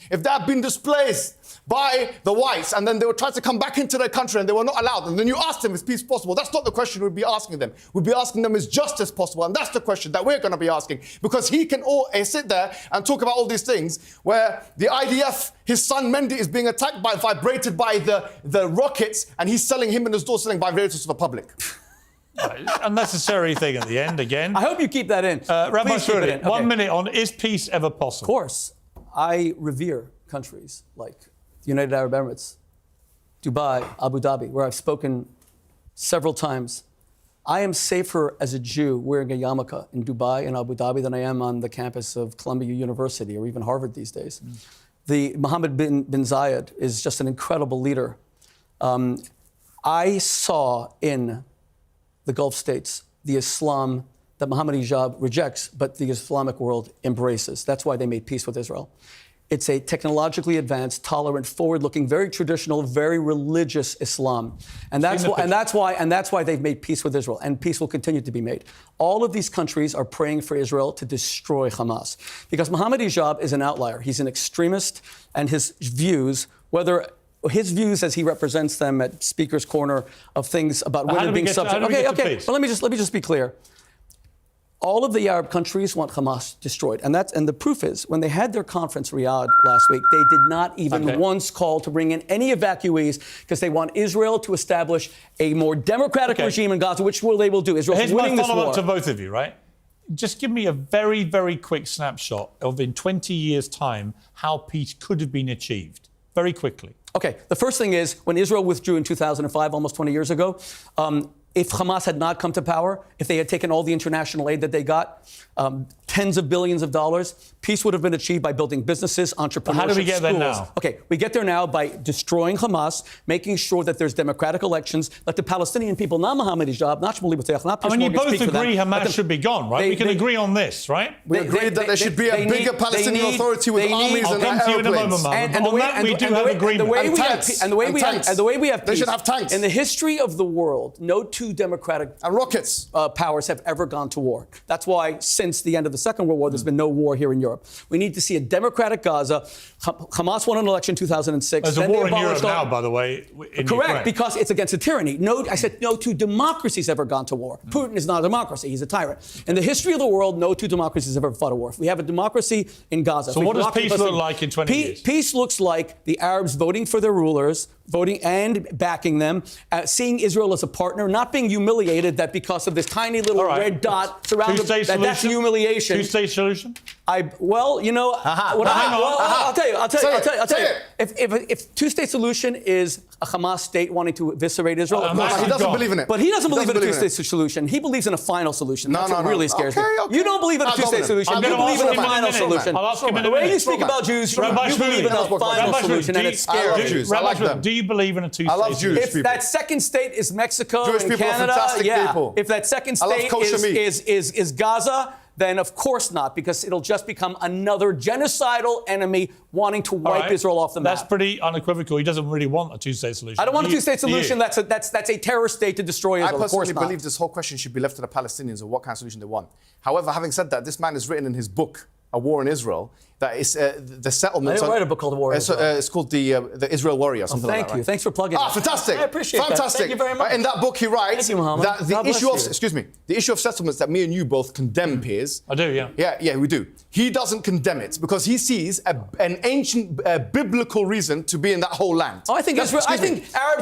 by the whites, and then they were trying to come back into their country and they were not allowed, and then you ask them, is peace possible? That's not the question we'd be asking them. We'd be asking them, is justice possible? And that's the question that we're going to be asking. Because he can sit there and talk about all these things where the IDF, his son Mendy, is being attacked vibrated by the rockets, and he's selling him and his daughter selling vibrators to the public. Unnecessary thing at the end again. I hope you keep that in. Rabbi Please keep it Shmuley, in. Okay. 1 minute on, is peace ever possible? Of course, I revere countries like the United Arab Emirates, Dubai, Abu Dhabi, where I've spoken several times. I am safer as a Jew wearing a yarmulke in Dubai and Abu Dhabi than I am on the campus of Columbia University or even Harvard these days. The Mohammed bin Zayed is just an incredible leader. I saw in the Gulf states the Islam that Mohammed Hijab rejects, but the Islamic world embraces. That's why they made peace with Israel. It's a technologically advanced, tolerant, forward-looking, very traditional, very religious Islam, and that's why they've made peace with Israel, and peace will continue to be made. All of these countries are praying for Israel to destroy Hamas, because Mohammed Hijab is an outlier. He's an extremist, and his views, his views as he represents them at Speaker's Corner of things about women being subject. Okay. But let me just be clear. All of the Arab countries want Hamas destroyed, and the proof is when they had their conference in Riyadh last week, they did not even once call to bring in any evacuees because they want Israel to establish a more democratic regime in Gaza, which they will do. Israel's winning this war. Here's my follow-up to both of you, right? Just give me a very, very quick snapshot of in 20 years' time how peace could have been achieved, very quickly. Okay, the first thing is when Israel withdrew in 2005, almost 20 years ago, if Hamas had not come to power, if they had taken all the international aid that they got, tens of billions of dollars, peace would have been achieved by building businesses, entrepreneurship, how do we get schools. there now? Okay, we get there now by destroying Hamas, making sure that there's democratic elections. Let the Palestinian people, not Mohammed Hijab, not Shmuley, not Piers, I mean, you both speak for them. agree Hamas should be gone, right? We can agree on this, right? We agreed that there should be a bigger Palestinian Authority with armies I'll and come to you in a moment, airplanes. Mohammed. But on that, we do have agreement. And the way we have They peace, should have tanks. in the history of the world, no two democratic And rockets. powers have ever gone to war. That's why, since the end of the Second World War, there's been no war here in Europe. We need to see a democratic Gaza. Hamas won an election in 2006. There's a war in Europe now, by the way. In Correct, Ukraine. because it's against a tyranny. No, I said no two democracies ever gone to war. Putin is not a democracy; he's a tyrant. In the history of the world, no two democracies ever fought a war. We have a democracy in Gaza. So what does peace look like in 20 years? Peace looks like the Arabs voting for their rulers, voting and backing them, seeing Israel as a partner, not being humiliated that because of this tiny little red dot surrounded that's humiliation. Two-state solution? I'll tell you. If two-state solution is a Hamas state wanting to eviscerate Israel, of course he doesn't believe in it. But he doesn't believe in a two-state solution. He believes in a final solution. That's what really scares me. You don't believe in a two-state solution. You believe in a final solution. The way you speak about Jews, you believe in a final solution, and it scares you. Rabbi, do you believe in a two-state solution? I love Jewish people. If that second state is Mexico Jewish and people are Canada, fantastic people. If that second state is Gaza, then of course not, because it'll just become another genocidal enemy wanting to wipe Israel off the map. That's pretty unequivocal. He doesn't really want a two-state solution. I don't want a two-state solution. That's a terror state to destroy Israel. I personally believe this whole question should be left to the Palestinians of what kind of solution they want. However, having said that, this man has written in his book, A War in Israel, that is the settlements. I didn't write a book called A War in Israel. It's called the Israel Warrior, something like that. Thank you. Thanks for plugging it. Fantastic. I appreciate that. Fantastic. Thank you very much. In that book, he writes Thank you, Mohammed. that the issue of settlements that me and you both condemn, Piers. I do, yeah. Yeah, we do. He doesn't condemn it because he sees an ancient biblical reason to be in that whole land. I think Arabs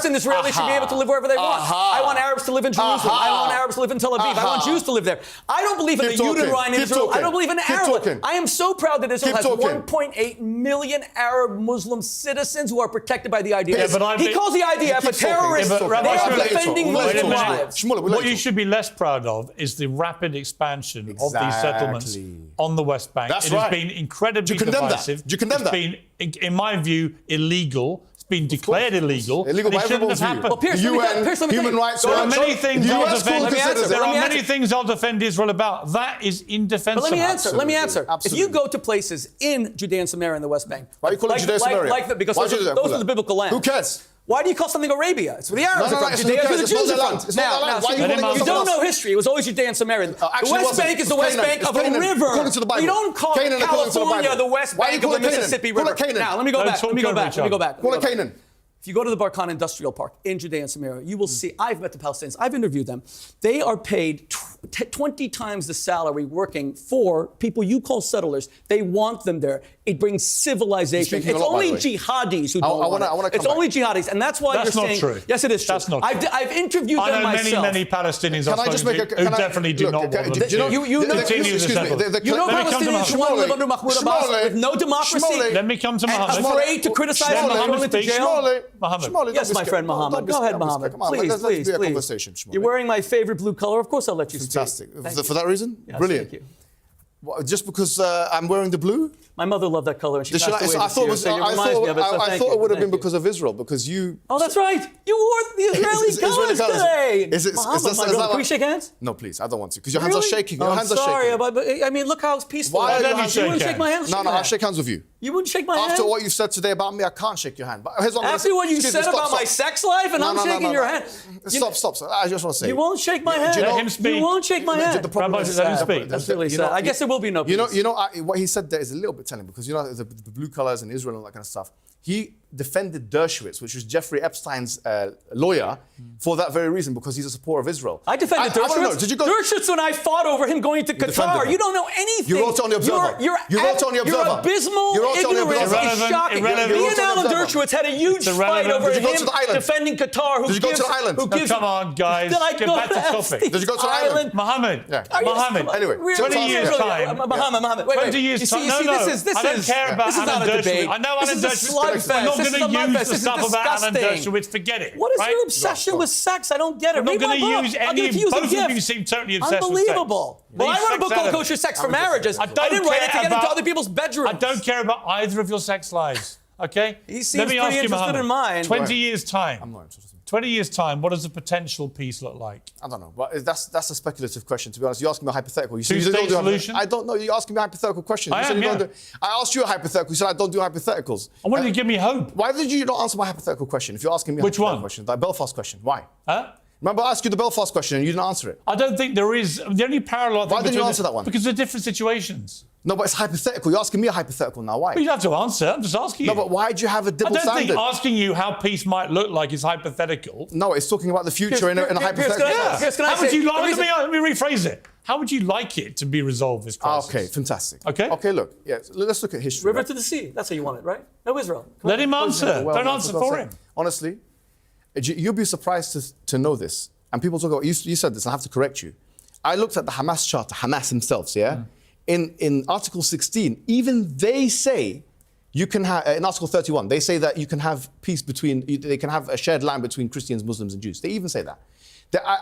and Israelis should be able to live wherever they want. I want Arabs to live in Jerusalem. I want Arabs to live in Tel Aviv. I want Jews to live there. I don't believe in the Judenrein in Israel. I don't believe in Arab. I am so proud that Israel has 1.8 million Arab Muslim citizens who are protected by the IDF. He calls the IDF a terrorist. They are defending Muslim lives. What you should be less proud of is the rapid expansion of these settlements on the West Bank. It has been incredibly divisive. Do you condemn that? It's been, in my view, illegal. It's been declared illegal. Illegal by everyone's view. Well, Piers, human rights. There are many things I'll defend Israel about. That is indefensible. But let me answer. If you go to places in Judea and Samaria in the West Bank, why are you calling Judea and Samaria? Because those are the biblical lands. Who cares? Why do you call something Arabia? It's where the Arabs are from. Judea is where the Jews are from. Now, you don't know history. It was always Judea and Samaria. The West Bank is the West Bank of a river. You don't call California the West Bank of the Mississippi River. Now, let me go back. Call it Canaan. If you go to the Barkan Industrial Park in Judea and Samaria, you will see, I've met the Palestinians, I've interviewed them. They are paid 20 times the salary working for people you call settlers. They want them there. It brings civilization. It's only jihadis who don't want it. It's only jihadis. And that's why you're saying... That's not true. Yes, it is true. That's not true. I've interviewed them myself. I know many Palestinians who definitely do not want them. You know Palestinians who want to live under Mahmoud Abbas with no democracy. Let me come to Mohammed. And afraid to criticize him and throw him into jail. Mohammed. Yes, my friend Mohammed. Go ahead, Mohammed. Please. You're wearing my favorite blue color. Of course I'll let you speak. Fantastic. For that reason? Yes, brilliant. Thank you. Just because I'm wearing the blue? My mother loved that color, and she passed away I thought it would have been because of Israel, because you... Oh, that's right. You wore the Israeli colors today. Mohammed, my brother, can we shake hands? No, please. I don't want to, because your hands are shaking. Your hands are shaking. Sorry, but I mean, look how peaceful. Why don't you wouldn't shake my hand? No, I'll shake hands with you. You wouldn't shake my hand? After what you said today about me, I can't shake your hand. But after what you said about my sex life, and I'm shaking your hand. Stop. I just want to say. You won't shake my hand. You won't shake my hand. The problem is that's really sad. I guess there will be no peace. You know, what he said there is a little bit telling, because you know the blue colors in Israel and all that kind of stuff. He defended Dershowitz, which was Jeffrey Epstein's lawyer, for that very reason, because he's a supporter of Israel. I defended Dershowitz. Dershowitz and I fought over him going to Qatar. You don't know anything. You wrote it on the Observer. You wrote it on the Observer. Your abysmal ignorance is shocking. Me and Alan Dershowitz had a huge fight over him defending Qatar. Did you go to the island? Come on, guys. Get back to topic. Did you go to the island? Mohammed. Anyway, 20 years' time. Mohammed. 20 years' time. No, I don't care about Alan Dershowitz. I know Alan Dershowitz. mud fest. We're not This going is a to mud use fest. the This is stuff about Alan disgusting. Dershowitz. Forget it. What is right? your obsession with sex? I don't get it. I'm not Read my going to book. use I'll any give of you as a both of you gift. seem totally obsessed Unbelievable. with sex. Well, I wrote a book called Kosher Sex for Marriages. I didn't write it to get into other people's bedrooms. I don't care about either of your sex lives. Okay? He seems Let me pretty ask you, interested Mohammed, in mine. 20 years' time. I'm not interested. 20 years' time, what does a potential peace look like? I don't know, but that's a speculative question, to be honest. You're asking me a hypothetical. You Two-state don't do solution? I don't know. You're asking me a hypothetical question. I You said am, you don't yeah. do, I asked you a hypothetical. You said I don't do hypotheticals. I wanted to give me hope. Why did you not answer my hypothetical question? If you're asking me a Which hypothetical one? question, the Belfast question. Why? Huh? Remember, I asked you the Belfast question and you didn't answer it. I don't think there is. The only parallel. Why didn't you answer that one? Because they're different situations. No, but it's hypothetical. You're asking me a hypothetical now. Why? But you have to answer. I'm just asking you. No, but why do you have a I double don't standard? think asking you how peace might look like is hypothetical. No, it's talking about the future in a hypothetical. Piers, can I How would say- you like? the reason- Let me rephrase it. How would you like it to be resolved, this crisis? Okay, fantastic. Okay. Okay, look. Yeah, let's look at history. River right? to the sea. That's how you want it, right? No Israel. Come Let on. him answer. Well, Don't that's answer what I'm for saying. him. Honestly, you'll be surprised to know this. And people talk about, you said this, and I have to correct you. I looked at the Hamas charter, Hamas themselves, yeah? In Article 16, even they say you can have, in Article 31, they say that you can have peace between, they can have a shared land between Christians, Muslims, and Jews. They even say that.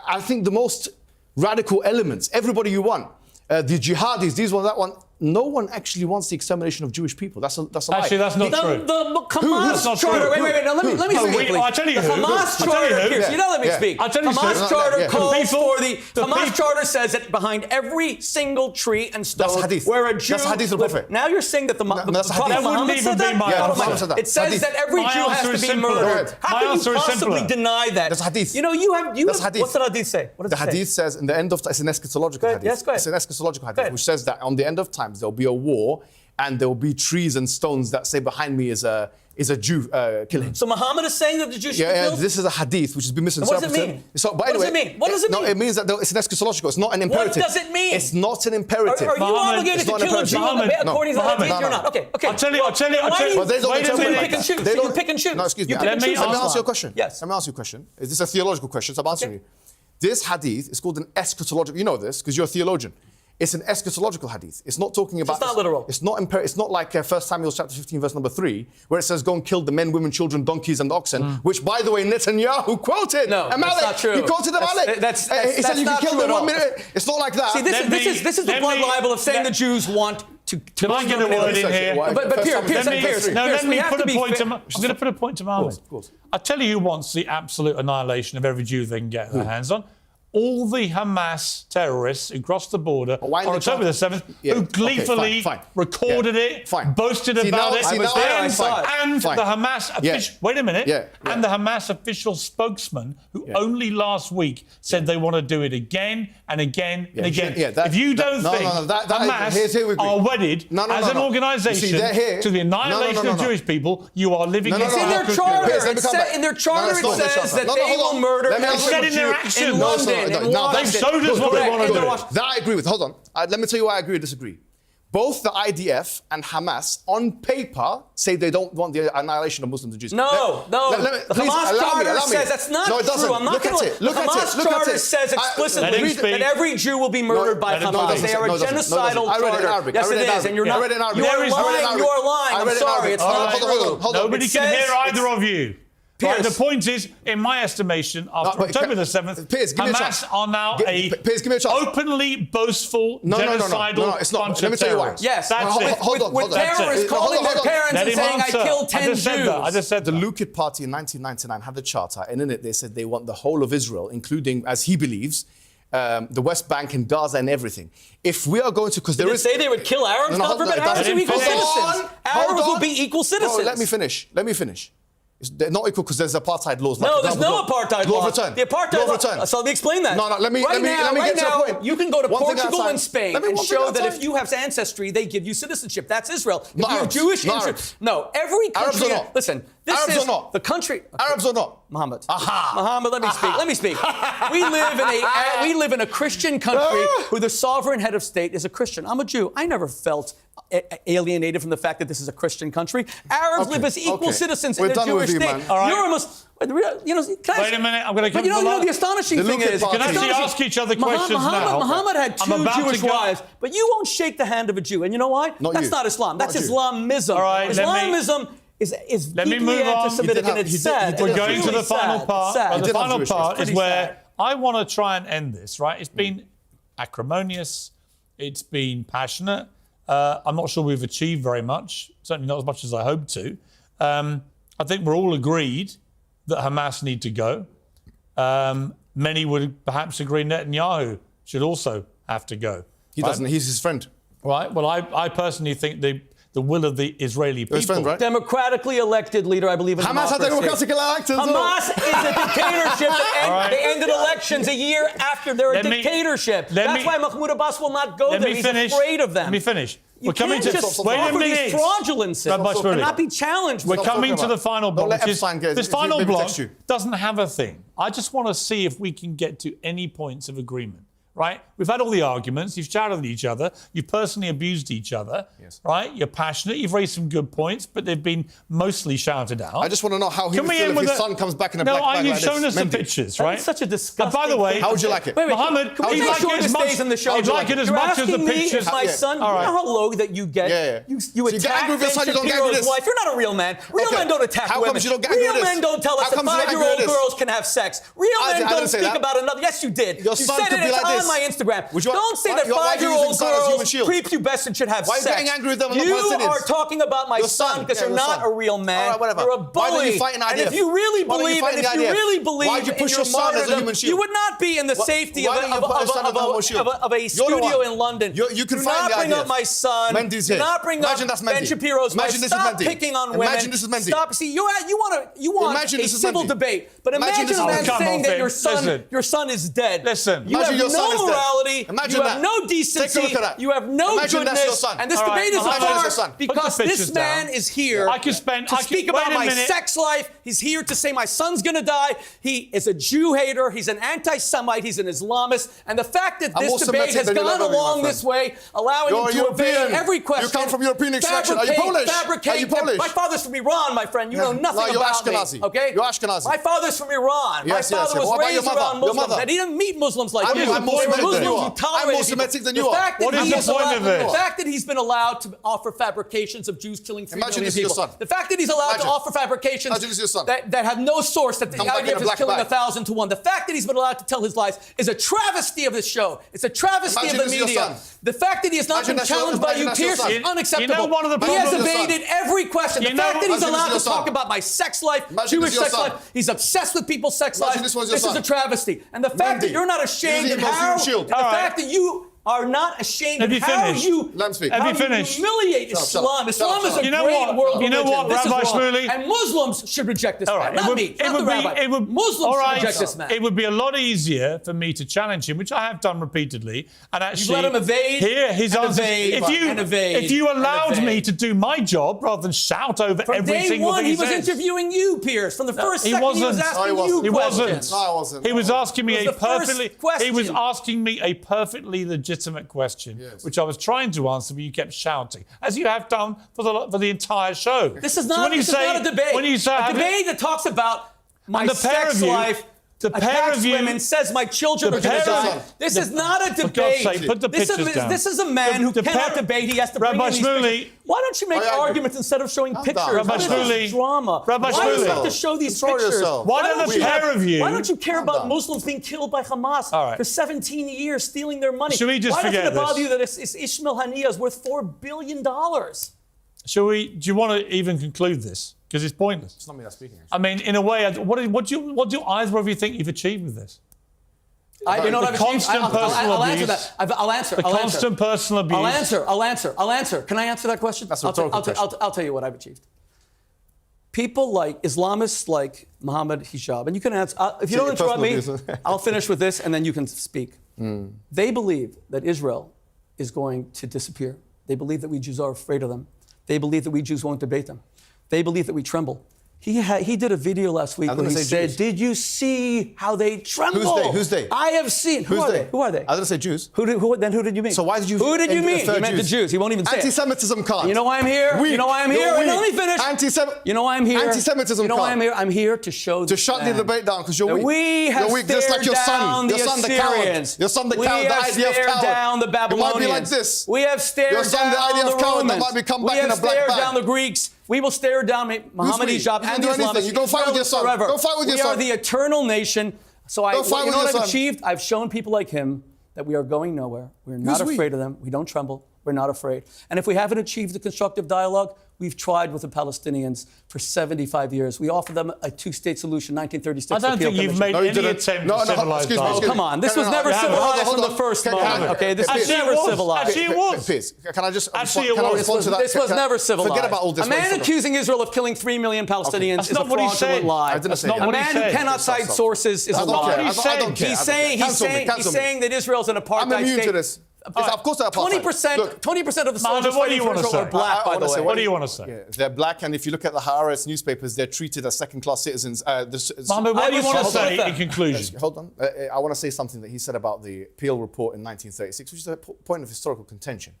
I think the most radical elements, everybody you want, the jihadis, these one, that one, no one actually wants the extermination of Jewish people. That's a lie. Actually, that's not true. The Hamas That's not charter. true. Wait. Now let me No, speak, please. I'll tell you the who. Hamas I'll tell you charter. who. Piers, you know, let me Yeah. speak. I'll tell you Hamas who. charter Yeah. calls The people- for the the Hamas people- charter says that behind every single tree and stone That's hadith. where a Jew That's hadith of the Prophet. Now you're saying that the that's Prophet hadith. That wouldn't Muhammad even said be that? my Yeah, answer. Muhammad said that. It says Hadith. that every My Jew has answer to is be simple. murdered. How My can answer you is possibly simpler. deny that? That's hadith. You know, you have. That's hadith. What's the hadith say? What does The it say? hadith says in the end of it's an eschatological ahead. hadith. Yes, go ahead. It's an eschatological hadith, ahead. which says that on the end of times there'll be a war and there will be trees and stones that say behind me is a Jew killing. So Muhammad is saying that the Jews should be Yeah, killed? this is a hadith which has been what does misinterpreted. it mean? So, but What does anyway, it mean? What does it mean? No, it means that it's an eschatological. It's not an imperative. does it mean? It's not an imperative. Are you Mohammed, obligated it's to not kill a imperative. Jew Mohammed, according to the Mohammed. hadith? You're No, not. no. Okay. I'll tell you. Why do you, But they don't Wait a interpret minute. like pick and that. choose? They So you don't- pick and choose. No, excuse me. You pick and Let me choose. Let me Islam. ask you a question. Yes. Let me ask you a question. Is this a theological question? So I'm answering you. This hadith is called an eschatological. You know this because you're a theologian. It's an eschatological hadith. It's not talking about. It's not literal. It's not It's not like 1 Samuel chapter 15, verse number 3, where it says, "Go and kill the men, women, children, donkeys, and oxen." Which, by the way, Netanyahu quoted. No, Amalek. that's not true. He quoted Amalek. He said you can not kill true them at in 1 all. minute. It's not like that. See, this is the blood libel of saying the Jews want to. Can I get a word in here? But Piers, Let we me have put to a be point. fair. I'm going to put a point to Mohammed. Of course. I'll tell you who wants the absolute annihilation of every Jew they can get their hands on. All the Hamas terrorists who crossed the border why on in the October the charter? 7th, Yeah, who okay, gleefully fine. recorded Yeah, it, fine. boasted See, about now- it, see, now I saw it. and Fine. the Hamas official. Yeah. Wait a minute. Yeah, yeah. And the Hamas official spokesman, who only last week said they want to do it again and again and again. If you don't think Hamas are wedded as an organisation to the annihilation of Jewish people, you are living in It's in their charter. In their charter, it says that they will murder every It's said in their Jew actions. in London, in Washington. They've showed us what they want to do. That I agree with. Hold on. Let me tell you why I agree or disagree. Both the IDF and Hamas, on paper, say they don't want the annihilation of Muslims and Jews. No. The Hamas charter says that's not no, it doesn't. true. I'm not Look going at it. Look the at Hamas it. Look at charter it. says Let explicitly him speak. that every Jew will be murdered by Hamas. They are a genocidal charter. Yes, it is. And you're not. You are lying. You are lying. I'm sorry. It's not true. Hold on. Nobody can hear either of you. Right, the point is, in my estimation, after October the 7th, Piers, give me a chance. Hamas are now Piers, give me a chance. openly boastful, genocidal it's not. bunch Let me of tell you why. terrorists. Yes. That's it. Hold on. With terrorists calling their parents Let and him saying, I answer. killed 10 Jews. I just said The UnCut party in 1999 had the charter, and in it they said they want the whole of Israel, including, as he believes, the West Bank and Gaza and everything. If we are going to, because there Did is... they say they would kill Arabs? No, God hold on. forbid, Arabs are equal Hold on. citizens. Arabs will be equal citizens. No, let me finish. They're not equal because there's apartheid laws. No, there's no apartheid law. Law of return. The apartheid law law. of return. So let me explain that. No, let me get to a point. You can go to One thing Portugal outside. and Spain Let me and one thing show that outside. if you have ancestry, they give you citizenship. That's Israel. If Not you have Arabs. Jewish Not interest. Arabs. No, every country. Arabs or not? Listen, this Arabs is or not? the country. Arabs or not? Muhammad. Aha. Muhammad, let me speak. We live in a Christian country where the sovereign head of state is a Christian. I'm a Jew. I never felt alienated from the fact that this is a Christian country. Arabs live as equal citizens in a Jewish state. Man. All right. You're a Muslim. Wait a minute, I'm going to come But you to know the astonishing thing is, We can actually ask each other questions now. Muhammad had I'm two about to Jewish go. wives, but you won't shake the hand of a Jew. And you know why? Not That's you. not Islam. Not That's you. Islamism. All right, let me- Islamism is Let me deeply move on. anti-Semitic, and it's sad. We're It's going to really the final sad. part. It's sad. And the final part is where sad. I want to try and end this, right? It's been acrimonious. It's been passionate. I'm not sure we've achieved very much, certainly not as much as I hoped to. I think we're all agreed that Hamas need to go. Many would perhaps agree Netanyahu should also have to go. He doesn't. He's his friend. Right. Well, I personally think the will of the Israeli people. His friend, right? Democratically elected leader, I believe in Hamas had democracy. democratic elections. Hamas is a dictatorship. They ended elections a year after they're a dictatorship. That's why Mahmoud Abbas will not go there. He's afraid of them. Let me finish. You can't just offer these fraudulences and not be challenged. We're coming to the final block. This final block you. doesn't have a thing. I just want to see if we can get to any points of agreement. Right? We've had all the arguments. You've shouted at each other. You've personally abused each other. Yes. Right? You're passionate. You've raised some good points, but they've been mostly shouted out. I just want to know how he would feel if his son comes back in a black bag you've like shown this. us the pictures, right? That's such a disgusting. By the way, how would you like it? Wait, Mohammed, he'd like it as much. I'd like it as much as the pictures. My son, you know how low that you get. You attack Ben Shapiro's wife. You're not a real man. Real men don't attack women. Real men don't tell us that 5-year-old girls can have sex. Real men don't speak about another. Yes, you did. You said it. It's on my Instagram. Don't say that 5-year-old girls, prepubescent, should have sex. Why are you getting angry with them? You are talking about my son because you're not a real man. You're a bully. Why don't you fight an idea? And if you really believe, why'd you push your son as a human shield? you would not be in the safety of a studio in London. You can do find not bring up my son. Mendy's do here. not bring Imagine up that's Ben Mendy. Shapiro's wife. Imagine this is Stop Mendy. picking on women. Imagine this is Mendy. Stop. See, you want a civil debate, but imagine a man saying that your son is dead. Listen, you have no morality. You have no decency. You have no goodness. And this debate is apart because this man is here to speak about my sex life. He's here to say my son's going to die. He is a Jew hater. He's an anti-Semite. He's an Islamist. And the fact that this debate has gone along this way, allowing him to evade every question. You come from European extraction. Are you Polish? Are you Polish? My father's from Iran, my friend. You know nothing about me. Okay? You're Ashkenazi. My father's from Iran. My father was raised around Muslims. And he didn't meet Muslims like you. I'm more Semitic than you are. What is the point of this? The fact that he's been allowed to offer fabrications of Jews killing 3 million people. The fact that he's allowed to offer fabrications that have no source, that the idea of his killing 1,000 to 1. The fact that he's been allowed to tell his lies is a travesty of this show. It's a travesty of the media. The fact that he has not been challenged by you, Piers, is unacceptable. He has evaded every question. The fact that he's allowed to talk about my sex life, Jewish sex life, he's obsessed with people's sex life. This is a travesty. And the fact that you're not ashamed of how, and the fact that you are not ashamed of how you humiliate Islam. Islam is a great world religion. You know what, Rabbi Shmuley? And Muslims should reject this man. Not me, not the rabbi. Muslims should reject this man. It would be a lot easier for me to challenge him, which I have done repeatedly. And actually, you let him evade. Here, his answer. If you allowed me to do my job rather than shout over every single thing he says. He was interviewing you, Piers. From the first second, he was asking you questions. No, I wasn't. He was asking me a perfectly legitimate question, which I was trying to answer, but you kept shouting, as you have done for the entire show. This is not a debate. When you say a debate that talks about my sex life, attacks women, says my children are going to die. This is not a debate. For God's sake, put the pictures down. This is a man who cannot debate. He has to bring in these pictures. Why don't you make arguments instead of showing pictures? Rabbi Shmuley, drama. Rabbi Why do you Shmuley, have to show these pictures? Why don't the pair of you? Why don't you care about Muslims being killed by Hamas for 17 years, stealing their money? Should we just forget this? Why doesn't it bother you that Ishmael Haniyeh is worth $4 billion? Do you want to even conclude this? Because it's pointless. It's not me that's speaking. I mean, in a way, what do either of you think you've achieved with this? You know what I've achieved? I'll answer that. I'll answer. Constant personal abuse. I'll answer. Can I answer that question? That's a rhetorical question. I'll tell you what I've achieved. People like Islamists like Mohammed Hijab, and you can answer. If you don't interrupt me, I'll finish with this, and then you can speak. They believe that Israel is going to disappear. They believe that we Jews are afraid of them. They believe that we Jews won't debate them. They believe that we tremble. He did a video last week where he said, "Did you see how they tremble?" Who's they? I have seen. Who are they? I didn't say Jews. Then who did you mean? So why did you? Who did you mean? You meant the Jews. He won't even say Anti-Semitism can't. You know why I'm here? You know why I'm here? Let me finish. You know why I'm here? Anti-Semitism You know why I'm here? I'm here to show to shut the debate down because you're weak. We have just like your son. Your son, the coward. Your son, the coward. The IDF coward. We have stared down the Babylonians. It might be like this. We have stared down the Romans. That might be come back in a black bag. We have stared down the Greeks. We will stare down Mohammed we? Hijab You and can the do anything. Islamists. You go fight with your son. Forever. Go fight with your We son. are the eternal nation. So Go fight you with know your what I've son. achieved? I've shown people like him that we are going nowhere. We're not Who's we? afraid of them. We don't tremble. We're not afraid. And if we haven't achieved a constructive dialogue, we've tried with the Palestinians for 75 years. We offered them a two-state solution, 1936. I don't appeal think you've commission. made No, you any didn't. attempt No, to civilize excuse me, dialogue. Oh, come on. This was never civilized from the first moment. Okay, this was Actually, never it was. civilized. Actually, it was. Piers, can I just Actually, can it I was. respond to that? This was never civilized. Forget about all this. A man accusing Israel of killing 3 million Palestinians That's is a not what he fraudulent said. lie. I didn't That's say not that. A what he man said. who cannot cite sources is a not what liar. he said. I don't care. He's Cancel me. saying that Israel's an apartheid I'm immune state. to this. Of course, they're apartheid. 20% of the Mohammed, soldiers what do you fighting for want to Israel say? are black, by the way. What do you want to say? Yeah, they're black, and if you look at the Haaretz newspapers, they're treated as second-class citizens. Mohammed, what do you want to say in conclusion? Hold on. I want to say something that he said about the Peel report in 1936, which is a point of historical contention.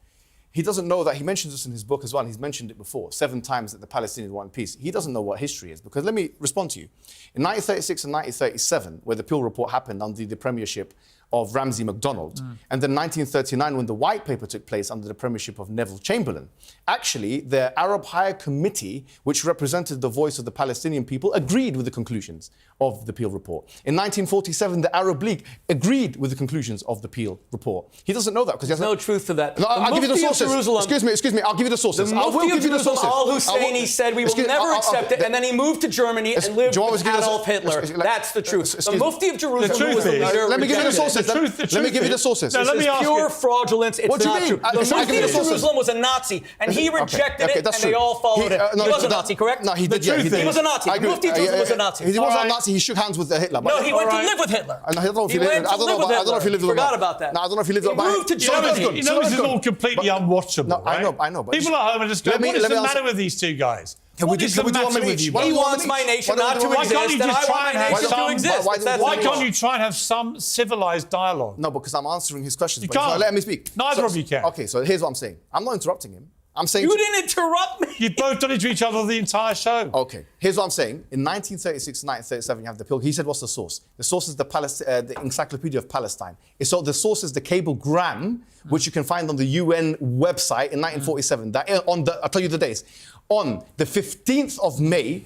He doesn't know that. He mentions this in his book as well. He's mentioned it before, 7 times that the Palestinians want peace. He doesn't know what history is, because let me respond to you. In 1936 and 1937, where the Peel report happened under the premiership of Ramsay MacDonald, and then 1939, when the White Paper took place under the premiership of Neville Chamberlain, actually, the Arab Higher Committee, which represented the voice of the Palestinian people, agreed with the conclusions of the Peel report. In 1947, the Arab League agreed with the conclusions of the Peel report. He doesn't know that because he has no truth to that. No, I'll give you the Mufti of sources. Jerusalem- Excuse me. I'll give you the sources. The I will Mufti give of you the Jerusalem, sources. al-Husseini, said we will never accept it, and then he moved to Germany and lived with Adolf Hitler. That's the truth. The Mufti of Jerusalem was the leader. Let me give you the sources. Let me give you the sources. No, let me ask pure you. fraudulence. It's What do you not mean? true. The I'll Mufti give you of the sources. Jerusalem was a Nazi, and he rejected it, and they all followed him. He was a Nazi, correct? No, he did. The truth He is- He was a Nazi. The Mufti of Jerusalem was a Nazi. He wasn't All right. a Nazi. He shook hands with Hitler. No, he went to Alright. live with Hitler. I don't know if He went to live with I don't know if he Hitler. lived with Forgot about that. No, I don't know if he lived He with moved to Germany. You know this is all completely unwatchable, No, right? I know, but people at home are just going, what is let the me matter answer- with these two guys? Can we What do- is can the we do one matter minute with each? you Why He guys? wants my nation not to Why exist, can't you and just I try want and my have nation to some- exist. why That's Why the can't law. you try and have some civilized dialogue? No, because I'm answering his questions. You but he's not can't. letting me speak. Neither of you can. Okay, so here's what I'm saying. I'm not interrupting him. I'm saying... You didn't interrupt me. You've both done it to each other the entire show. Okay, here's what I'm saying. In 1936 and 1937, you have the Peel. He said, what's the source? The source is the Encyclopedia of Palestine. So the source is the cablegram, which you can find on the UN website in 1947. I'll tell you the days. On the 15th of May,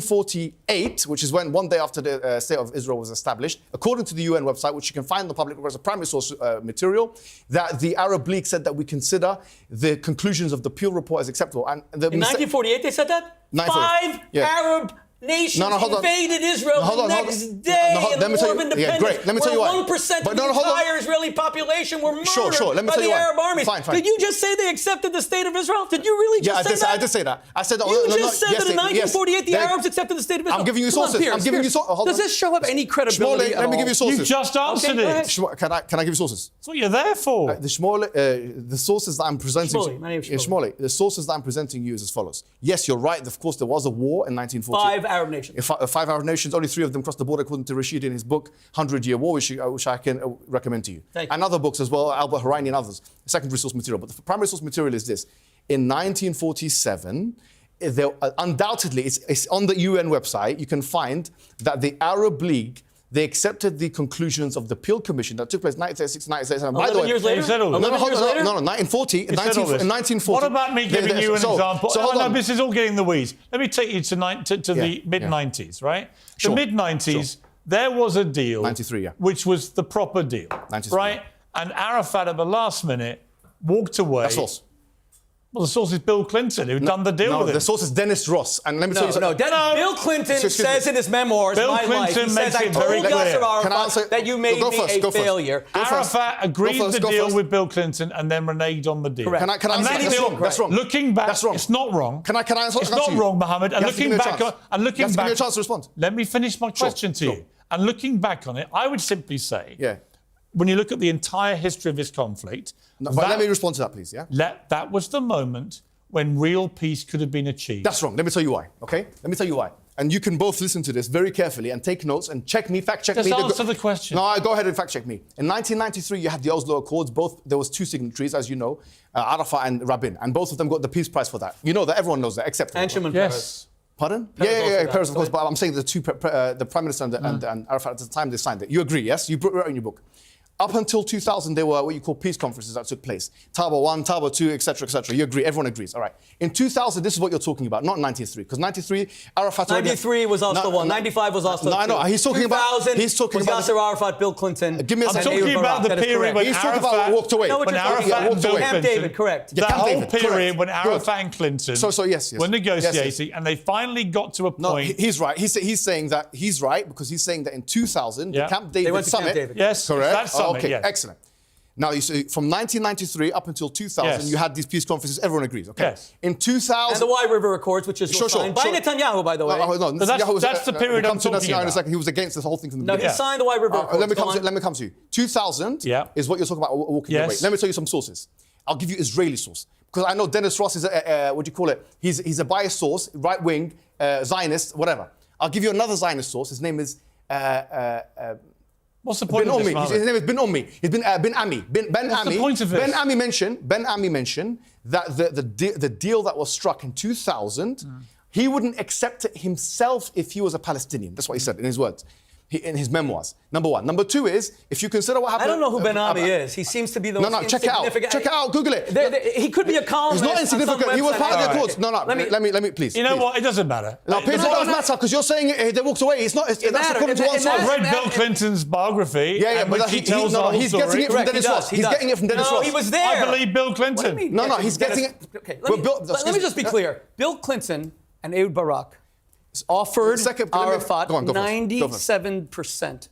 1948, which is when one day after the State of Israel was established, according to the UN website, which you can find on the public records, a primary source material, that the Arab League said that we consider the conclusions of the Peel report as acceptable. And In 1948, they said that? 1948, 5 yeah. Arab nations hold on. invaded Israel Hold the on, next hold on. day No, in the let me War tell of you- Independence. yeah, great. Let me tell you why. 1% But of no, the hold on. entire Israeli population were murdered Sure. Let me by tell you the why. Arab armies. Fine. Did you just say they accepted the state of Israel? Did you really just say that? I did say that. I said that. You just said that in 1948 the Yes. Arabs accepted the state of Israel. I'm giving you Come on, sources. Piers, I'm giving you Piers. sources. Hold Does on. this show up any credibility Shmuley, at let me all? give you sources. You just answered go it. ahead. Can I give you sources? That's what you're there for. The sources that I'm presenting Shmuley, my name is Yeah, Shmuley. the sources that I'm presenting you is as follows. Yes, you're right. Of course, there was a war in 1940. 5 Arab nations. 5 Arab nations, only 3 of them crossed the border, according to Rashid in his book, 100-Year War, which I can recommend to you. Thank you. And other books as well, Albert Horaini and others, secondary source material. But the primary source material is this. In 1947, there, undoubtedly, it's on the UN website, you can find that the Arab League, they accepted the conclusions of the Peel Commission that took place in 1936, 1937. By the 11 way, years later? You said all this. 11 years later? No, 1940. You said all this. In 1940. What about me giving you an example? So hold no, on. this is all getting the weeds. Let me take you to the mid-90s, right? Sure. The mid-90s, there was a deal. 93, yeah. Which was the proper deal. 93, right? And Arafat at the last minute walked away. That's false. Well, the source is Bill Clinton, who done the deal No, with him. the source is Dennis Ross. And let me tell you something. Bill Clinton Excuse me. says in his memoirs, Bill My Life, Clinton he makes says, I it very told clear. Yasser Can I answer- Arafat that you made Go me first, a go first. failure. Go first. Arafat agreed Go the first. deal with Bill Clinton and then reneged on the deal. Correct. Can I And answer that that? deal, That's wrong. Looking back, That's wrong. it's not wrong. Can I answer? It's not wrong, Mohammed. And You have to give looking me a back, chance. and looking You have to back, give me a chance to respond. Let me finish my question to sure. you. And looking back on it, I would simply say, Yeah. when you look at the entire history of this conflict, No, but let me respond to that, please. Yeah. that was the moment when real peace could have been achieved. That's wrong. Let me tell you why. Okay. Let me tell you why. And you can both listen to this very carefully and take notes and check me, fact check Just me. answer the question. No, go ahead and fact check me. In 1993, you had the Oslo Accords. There was 2 signatories, as you know, Arafat and Rabin, and both of them got the Peace Prize for that. You know that. Everyone knows that, except And Shimon Yes. Peres. Pardon? Peres Yeah, also Peres, that. of course. But I'm saying the Prime Minister and Arafat at the time they signed it. You agree, yes? You wrote in your book. Up until 2000, there were what you call peace conferences that took place. Taba 1, Taba 2, etc., etc. You agree? Everyone agrees. All right. In 2000, this is what you're talking about, not 93. Because 93, Arafat... 93 was Oslo 1. 95 was Oslo 2. No, I know. He's talking about... 2000 was Yasser Arafat, Bill Clinton. Give me a I'm second. talking about the period when He's talking about walked away. No, what when you're talking Arafat about and Bill Camp Clinton, David, correct. That Camp whole David, period correct. when Arafat and Clinton yes. were negotiating, Yes. and they finally got to a point... No, he's right. He's saying that he's right because he's saying that in 2000, Yeah. the Camp They David went to Camp summit... David. Yes, correct. that summit, okay, yes. excellent. Now, you see, from 1993 up until 2000, Yes. you had these peace conferences. Everyone agrees, okay? Yes. In 2000... And the White River Accords, which is signed by Netanyahu, by the way. No, But Netanyahu was, that's the period we'll I'm come to talking Netanyahu in a about. second. He was against this whole thing from the No, beginning. he signed the White River Accords. Let me Go come to you. 2000 Yeah. is what you're talking about walking Yes. away. Let me tell you some sources. I'll give you Israeli source. Because I know Dennis Ross is what do you call it? He's a biased source, right-wing, Zionist, whatever. I'll give you another Zionist source. His name is... What's the point Ben of this, Ommi. Mohammed? His name is Ben Ommi. He's Ben Ami. Ben What's Ami. the point of this? Ben Ami mentioned that the deal that was struck in 2000, he wouldn't accept it himself if he was a Palestinian. That's what he said in his words. In his memoirs. Number one. Number two is, if you consider what happened... I don't know who Ben Ami is. He seems to be the most check it out. insignificant... Check it out. Google it. He could be a columnist. He's not insignificant. He was part of the Accords. No, let me, please. You know please. what? It doesn't matter. No, Piers, it doesn't matter because you're saying they walked away. It's not. That's according to one source. I've read Bill Clinton's biography. Yeah, in but which he tells the whole he's story. getting it from Dennis Ross. He's getting it from Dennis Ross. No, he was there. I believe Bill Clinton. What do you mean? No, he's getting it. Okay, let me just be clear. Bill Clinton and Ehud Barak offered Arafat 97%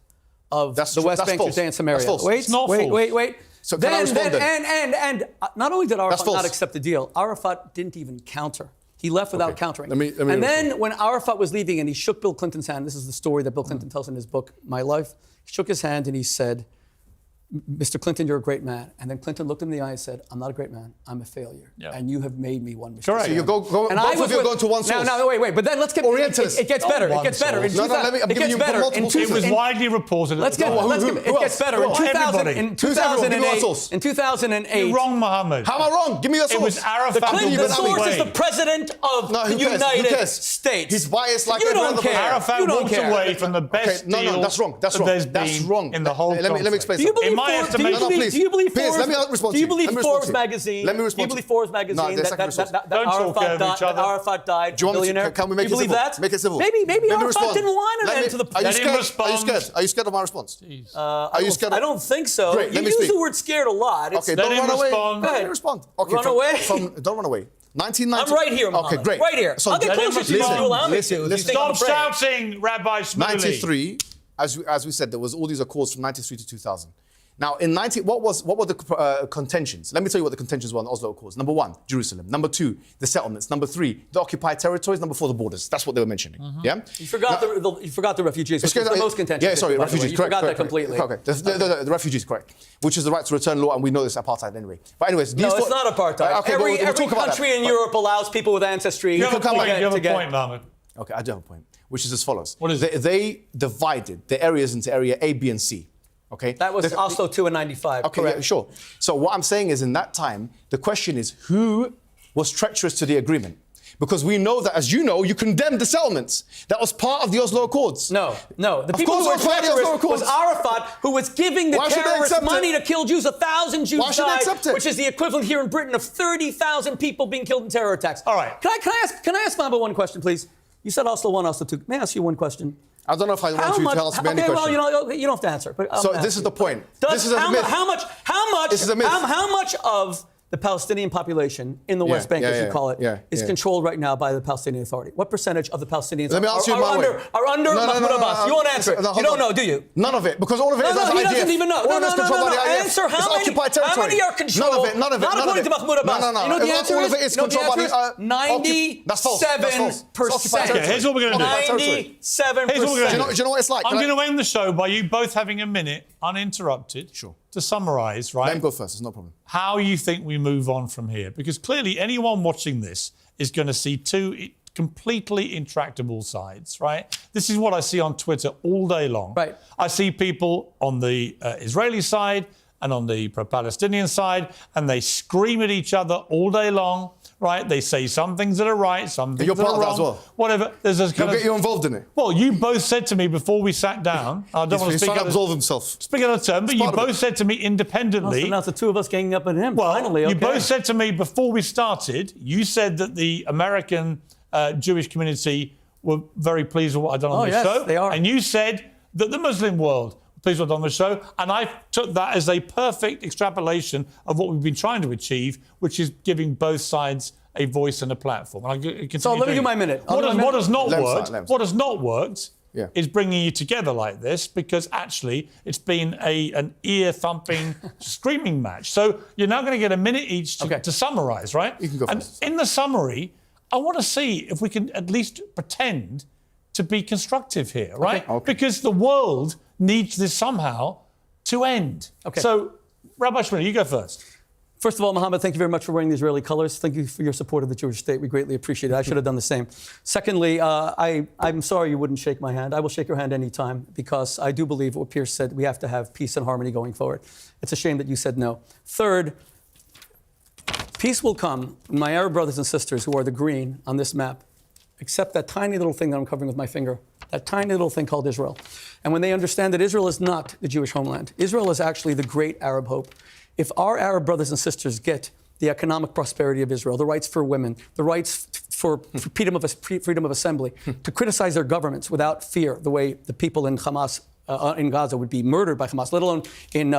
of the West Bank, Judea, and Samaria. That's false. Wait, It's not false. wait. So can I respond then? And not only did Arafat false. not accept the deal, Arafat didn't even counter. He left without countering. Let me and then when Arafat was leaving and he shook Bill Clinton's hand, this is the story that Bill Clinton tells in his book, My Life, he shook his hand and he said, Mr. Clinton, you're a great man. And then Clinton looked him in the eye and said, I'm not a great man. I'm a failure. Yeah. And you have made me one. Mr. Correct. So you go and both of you are going to one source. No, wait. But then let's get... Orientalist. It gets better. Not It gets one better. source. I'm giving you multiple It sources. was widely reported. It gets better. Who else? In 2008... You're wrong, Mohammed. How am I wrong? Give me your source. It was Arafat. The source away. is the president of the who cares? United States. He's biased like You every don't other care. player. Arafat You don't walked care. away from the best deal No, that's wrong. That's that wrong. there's That's been wrong. in the whole Let me conflict. explain Do you something. In my estimation- do you believe Piers, Forbes? let me respond Do you to you. believe Let me respond Forbes to you. magazine? Let me respond Do you to believe you. Forbes magazine No, there's second source. that Don't talk over each other. Arafat died? Do you want me to, billionaire? can we make you it believe civil? that? Make it civil. Maybe Let me Arafat respond. didn't want an end to the. Are you Let him scared? respond. Are you scared? Are you scared of my response? Are you scared? I don't think so. Great, You let me use speak. the word scared a lot. Okay, Let don't him run away. respond. Let me respond. Okay, Run away? Don't run away. 1990. I'm right here, Mohammed. Okay, great. Right here. So I'll get let him closer to you if respond. you allow me Listen, to. listen. You think I'm Stop afraid. shouting, Rabbi Shmuley. 93, as we said, there was all these accords from 93 to 2000. Now, in what were the contentions? Let me tell you what the contentions were on the Oslo Accords. Number one, Jerusalem. Number two, the settlements. Number three, the occupied territories. Number four, the borders. That's what they were mentioning. Yeah. You forgot the refugees, which is the most contentious. Yeah, sorry, by the way. refugees. You Correct. forgot correct, that completely. Okay, the refugees, correct. Which is the right to return law, and we know this apartheid anyway. But anyways, No, it's not apartheid. Okay, every we'll talk about country that. in Europe allows people with ancestry You have a to point, get. Mohammed. Okay, I do have a point, which is as follows. What is it? They divided the areas into area A, B, and C. Okay. That was Oslo 2 and 95. Okay, correct. yeah, sure. So what I'm saying is, in that time, the question is who was treacherous to the agreement? Because we know that, as you know, you condemned the settlements. That was part of the Oslo Accords. No. The people course who were it was part of the Oslo treacherous Accords. was Arafat, who was giving the Why should they terrorists accept money it? to kill Jews. 1,000 Jews Why should they died, accept it? which is the equivalent here in Britain of 30,000 people being killed in terror attacks. All right. Can I ask Mohammed one question, please? You said Oslo 1, Oslo 2. May I ask you one question? I don't know if I want you to answer me any okay, question. well, you don't have to answer. But So this is the point. This is a how myth. This is a myth. How much of the Palestinian population in the West Bank, as you call it, is controlled right now by the Palestinian Authority? What percentage of the Palestinians Let me ask you my way. are under Mahmoud Abbas? You won't answer. No, You don't know, do you? None of it, because all of it is No, he IDF. doesn't even know. All of it's controlled by the IDF. Answer It's how occupied many territory. are controlled? None of it. Not according to Mahmoud Abbas. No. You know the answer all is? of it is You know the controlled by answer the... is? That's false. That's false. It's occupied 97%. territory. Okay, here's what we're gonna do. Occupied territory. 97%. Here's what we're gonna Do you know what it's like? I'm going to end the show by you both having a minute, uninterrupted, Sure. to summarise, right? Let him go first. It's no problem. How you think we move on from here. Because clearly anyone watching this is going to see two completely intractable sides, right? This is what I see on Twitter all day long. Right. I see people on the Israeli side and on the pro-Palestinian side, and they scream at each other all day long, right? They say some things that are right, some things You're that part are of that wrong. as well. Whatever. There's this He'll kind of, get you involved in it. well, you both said to me before we sat down, I don't want to He's speak trying to out absolve himself. speak out of turn, but you part of both it. said to me independently. So now it's the two of us ganging up on him. Well, Finally, you okay. both said to me before we started, you said that the American Jewish community were very pleased with what I'd done on this yes, show. they are. And you said that the Muslim world were pleased with what I'd done on the show. And I took that as a perfect extrapolation of what we've been trying to achieve, which is giving both sides a voice and a platform. And So let me do my minute. What has not worked? Lems. What has not worked? Yeah. Is bringing you together like this, because actually it's been an ear-thumping, screaming match. So you're now going to get a minute each to summarise, right? You can go and first. in the summary, I want to see if we can at least pretend to be constructive here, right? Okay. Because the world needs this somehow to end. Okay. So, Rabbi Shmuley, you go first. First of all, Mohammed, thank you very much for wearing the Israeli colors. Thank you for your support of the Jewish state. We greatly appreciate it. I should have done the same. Secondly, I'm sorry you wouldn't shake my hand. I will shake your hand anytime, because I do believe what Piers said. We have to have peace and harmony going forward. It's a shame that you said no. Third, peace will come when my Arab brothers and sisters who are the green on this map accept that tiny little thing that I'm covering with my finger, that tiny little thing called Israel. And when they understand that Israel is not the Jewish homeland, Israel is actually the great Arab hope. If our Arab brothers and sisters get the economic prosperity of Israel, the rights for women, the rights for freedom of assembly, to criticize their governments without fear, the way the people in Hamas, in Gaza would be murdered by Hamas, let alone in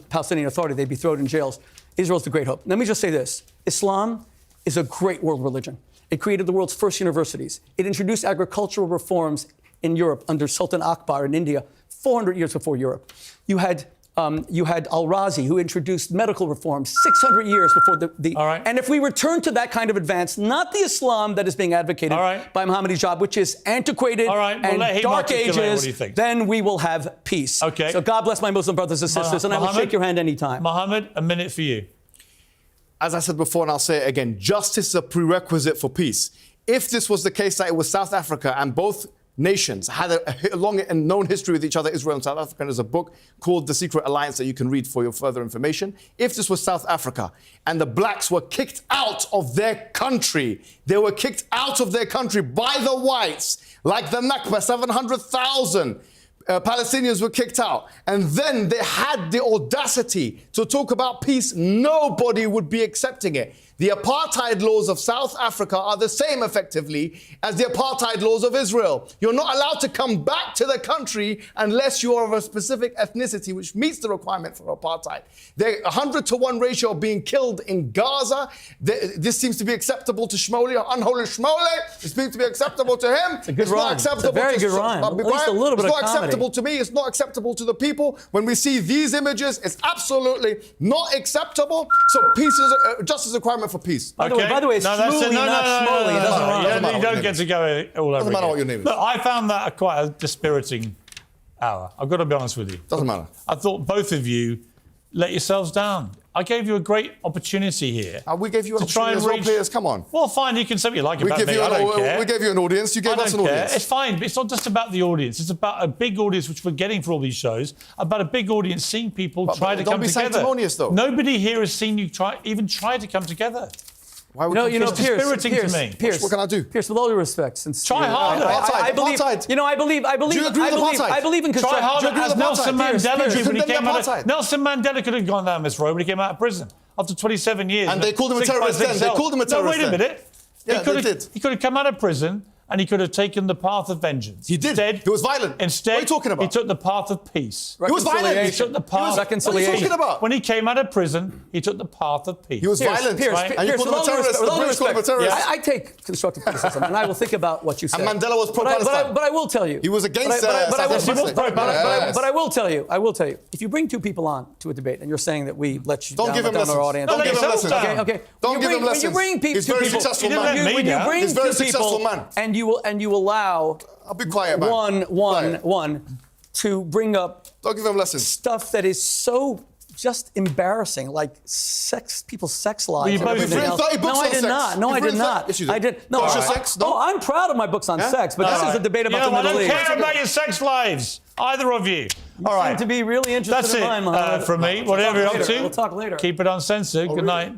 Palestinian Authority, they'd be thrown in jails. Israel's the great hope. Let me just say this. Islam is a great world religion. It created the world's first universities. It introduced agricultural reforms in Europe under Sultan Akbar in India 400 years before Europe. You had Al-Razi, who introduced medical reforms 600 years before the All right. And if we return to that kind of advance, not the Islam that is being advocated by Mohammed Hijab, which is antiquated and dark ages, then we will have peace. Okay. So God bless my Muslim brothers and sisters, and I will shake your hand anytime. Mohammed, a minute for you. As I said before, and I'll say it again, justice is a prerequisite for peace. If this was the case that it was South Africa and both nations had a long and known history with each other, Israel and South Africa, and there's a book called The Secret Alliance that you can read for your further information. If this was South Africa and the blacks were kicked out of their country, they were kicked out of their country by the whites, like the Nakba, 700,000 Palestinians were kicked out, and then they had the audacity to talk about peace, nobody would be accepting it. The apartheid laws of South Africa are the same, effectively, as the apartheid laws of Israel. You're not allowed to come back to the country unless you are of a specific ethnicity which meets the requirement for apartheid. They're 100-to-1 ratio of being killed in Gaza. This seems to be acceptable to Shmuley, unholy Shmuley. It seems to be acceptable to him. It's a good rhyme. Not acceptable. It's a very to good rhyme. At least a little bit it's of not comedy. acceptable to me. It's not acceptable to the people. When we see these images, it's absolutely not acceptable. So peace is justice is a requirement for peace. By the way, it's Shmuley, not Shmuley. It doesn't rhyme. You don't get to go all over Doesn't matter again. what your name is. Look, I found that quite a dispiriting hour. I've got to be honest with you. Doesn't matter. I thought both of you let yourselves down. I gave you a great opportunity here. We gave you an to try opportunity and as well, reach. Piers, come on. Well, fine, you can say what you like about me. I don't care. We gave you an audience. You gave us an audience. It's fine, but it's not just about the audience. It's about a big audience, which we're getting for all these shows, about a big audience seeing people try to come together. Don't be sanctimonious, though. Nobody here has seen you even try to come together. Why would It's dispiriting to me. Piers, what can I do? Piers, with all due respect, since Try harder. I believe. Apartheid. You know, I believe. Do you agree with apartheid? I believe in Try harder, agree with as Nelson apartheid? Mandela Piers, did when he condemn came out. apartheid. Nelson Mandela could have gone down this road when he came out of prison after 27 years. And they called him a 6 by terrorist 6 then. They cell. called him a terrorist No, wait a then. minute. Yeah, they did. He could have come out of prison and he could have taken the path of vengeance. He did. Instead, He was violent. Instead, What are you talking about? he took the path of peace. He was violent. He took the path. Reconciliation. What are you talking about? When he came out of prison, he took the path of peace. He was violent. Piers, right? And you Piers, called him a with all due terrorist. respect- with The all due British called him a respect, terrorist. I take constructive criticism, and I will think about what you said. And Mandela was But I pro-Palestine. will tell you. He was against But I will- South Africa. but I will tell you. I will tell you. If you bring two people on to a debate, and you're saying that we let you Don't down, give him let down our lessons. audience. Don't give him lessons. Okay. Don't give him lessons. When you bring He's a very successful man. When you bring He's a very two successful people, man. and you allow I'll be quiet, man. one to bring up Don't give him lessons. stuff that is so just embarrassing, like people's sex lives. Well, and you've everything written else. 30 books No, I on did sex. not. No, You've I did written not. 30 Yes, you did. I did. No, Social sex? No? I'm proud of my books on sex, but this is a debate about the I Middle don't East. care about your sex lives, either of you. All You right. seem to be really interested That's in it mine, Mohammed. from me. Whatever you're up to. We'll talk later. Keep it uncensored. Good night.